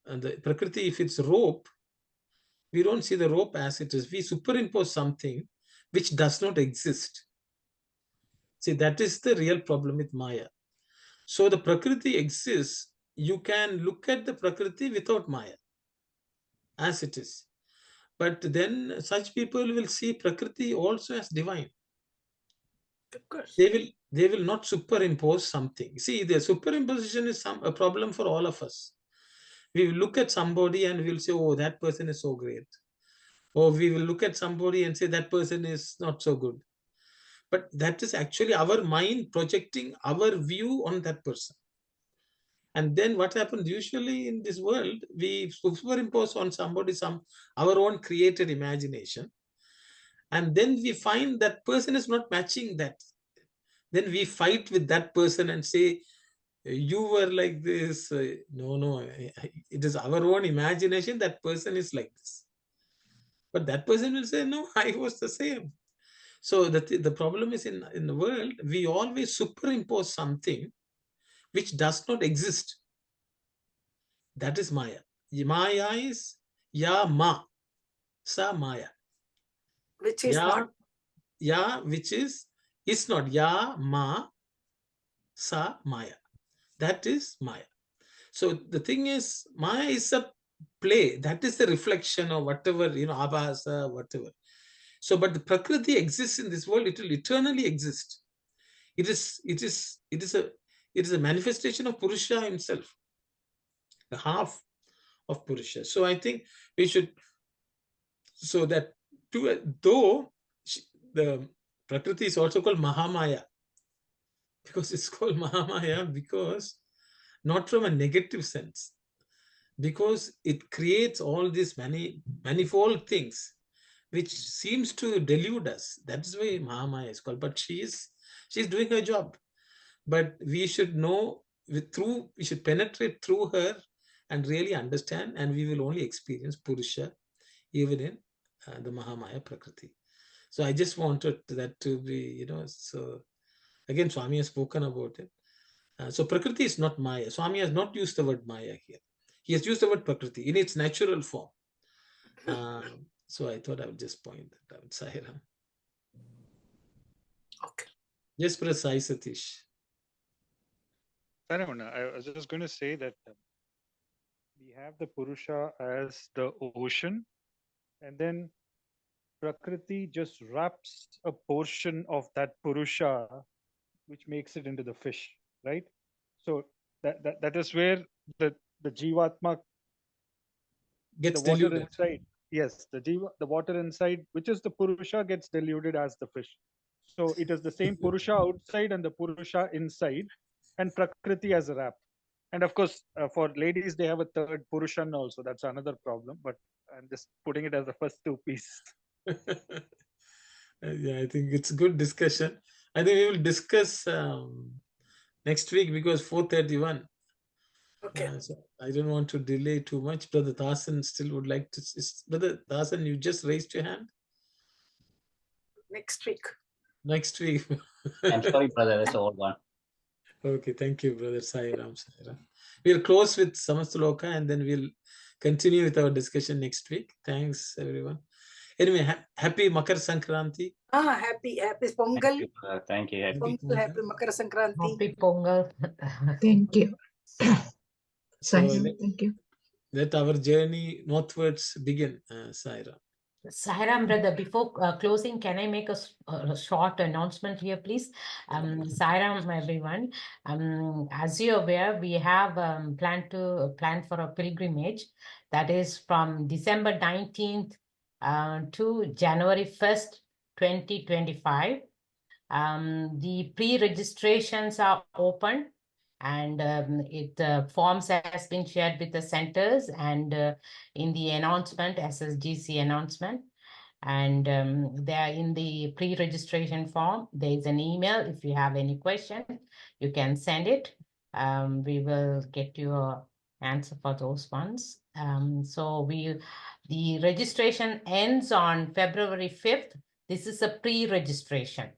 And the Prakriti, if it's rope, we don't see the rope as it is. We superimpose something which does not exist. See, that is the real problem with Maya. So the Prakriti exists. You can look at the Prakriti without Maya as it is. But then such people will see Prakriti also as divine. Of course. They will not superimpose something. See, the superimposition is a problem for all of us. We will look at somebody and we'll say, oh, that person is so great. Or we will look at somebody and say that person is not so good. But that is actually our mind projecting our view on that person. And then what happens usually in this world, we superimpose on somebody our own created imagination. And then we find that person is not matching that. Then we fight with that person and say, you were like this. No, it is our own imagination. That person is like this. But that person will say, no, I was the same. So the problem is in the world, we always superimpose something which does not exist. That is Maya. Maya is Ya Ma, Sa Maya. Which is not. Ya, which is not. Ya Ma, Sa Maya. That is Maya. So the thing is, Maya is a play. That is the reflection of whatever, Abhasa, whatever. So, but the Prakriti exists in this world, it will eternally exist. It is a manifestation of Purusha himself, the half of Purusha. So I think we should, so that though the Prakriti is also called Mahamaya, because it's called Mahamaya because not from a negative sense, because it creates all these manifold things which seems to delude us. That's why Mahamaya is called. But she's doing her job. But we should know we should penetrate through her and really understand, and we will only experience Purusha even in the Mahamaya Prakriti. So I just wanted that to be, so again, Swami has spoken about it. So Prakriti is not Maya. Swami has not used the word Maya here. He has used the word Prakriti in its natural form. So I thought I would just point that out. Sairam. Okay. Yes, Brother Sai Satish. I was just going to say that we have the Purusha as the ocean, and then Prakriti just wraps a portion of that Purusha, which makes it into the fish, right? So that is where the Jivatma Gets the water diluted. inside. Yes, the water inside, which is the Purusha, gets diluted as the fish. So it is the same Purusha outside and the Purusha inside, and Prakriti as a wrap. And of course, for ladies, they have a third Purushan also. That's another problem. But I'm just putting it as the first two pieces. Yeah, I think it's a good discussion. I think we will discuss next week because 4:31. Okay. So I don't want to delay too much. Brother Dasan still would like to. Brother Dasan, you just raised your hand. next week. Next week. I'm sorry, brother. That's the old one. Okay, thank you, brother. Sai Ram. We'll close with Samastaloka and then we'll continue with our discussion next week. Thanks, everyone. Anyway, happy Makar Sankranti. Happy Pongal. Thank you, brother. Thank you. Happy. Pongal, happy Makara Sankranti. Happy Pongal. Thank you. So Sai, thank you. let our journey northwards begin, Sai Ram. Sairam, brother, before closing, can I make a short announcement here, please? Sairam, everyone. As you're aware, we have planned for a pilgrimage that is from December 19th to January 1st, 2025. The pre-registrations are open, and forms has been shared with the centers and in the announcement, SSGC announcement. And there in the pre-registration form, there is an email. If you have any question, you can send it. We will get you an answer for those ones. So the registration ends on February 5th. This is a pre-registration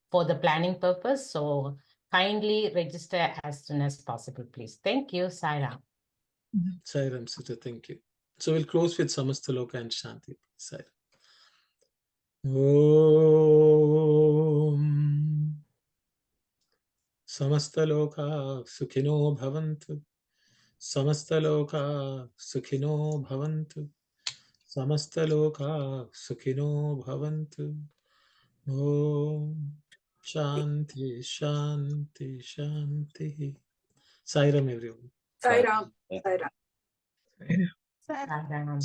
for the planning purpose. So kindly register as soon as possible, please. Thank you, Sairam. Sairam, Sita, thank you. So we'll close with Samastaloka and Shanti. Sairam. Om Samastaloka Sukhino Bhavantu. Samastaloka Sukhino Bhavantu. Samastaloka Sukhino Bhavantu. Om Shanti, Shanti, Shanti. Sairam, everyone. Sai Ram. Sai Ram. Sairam.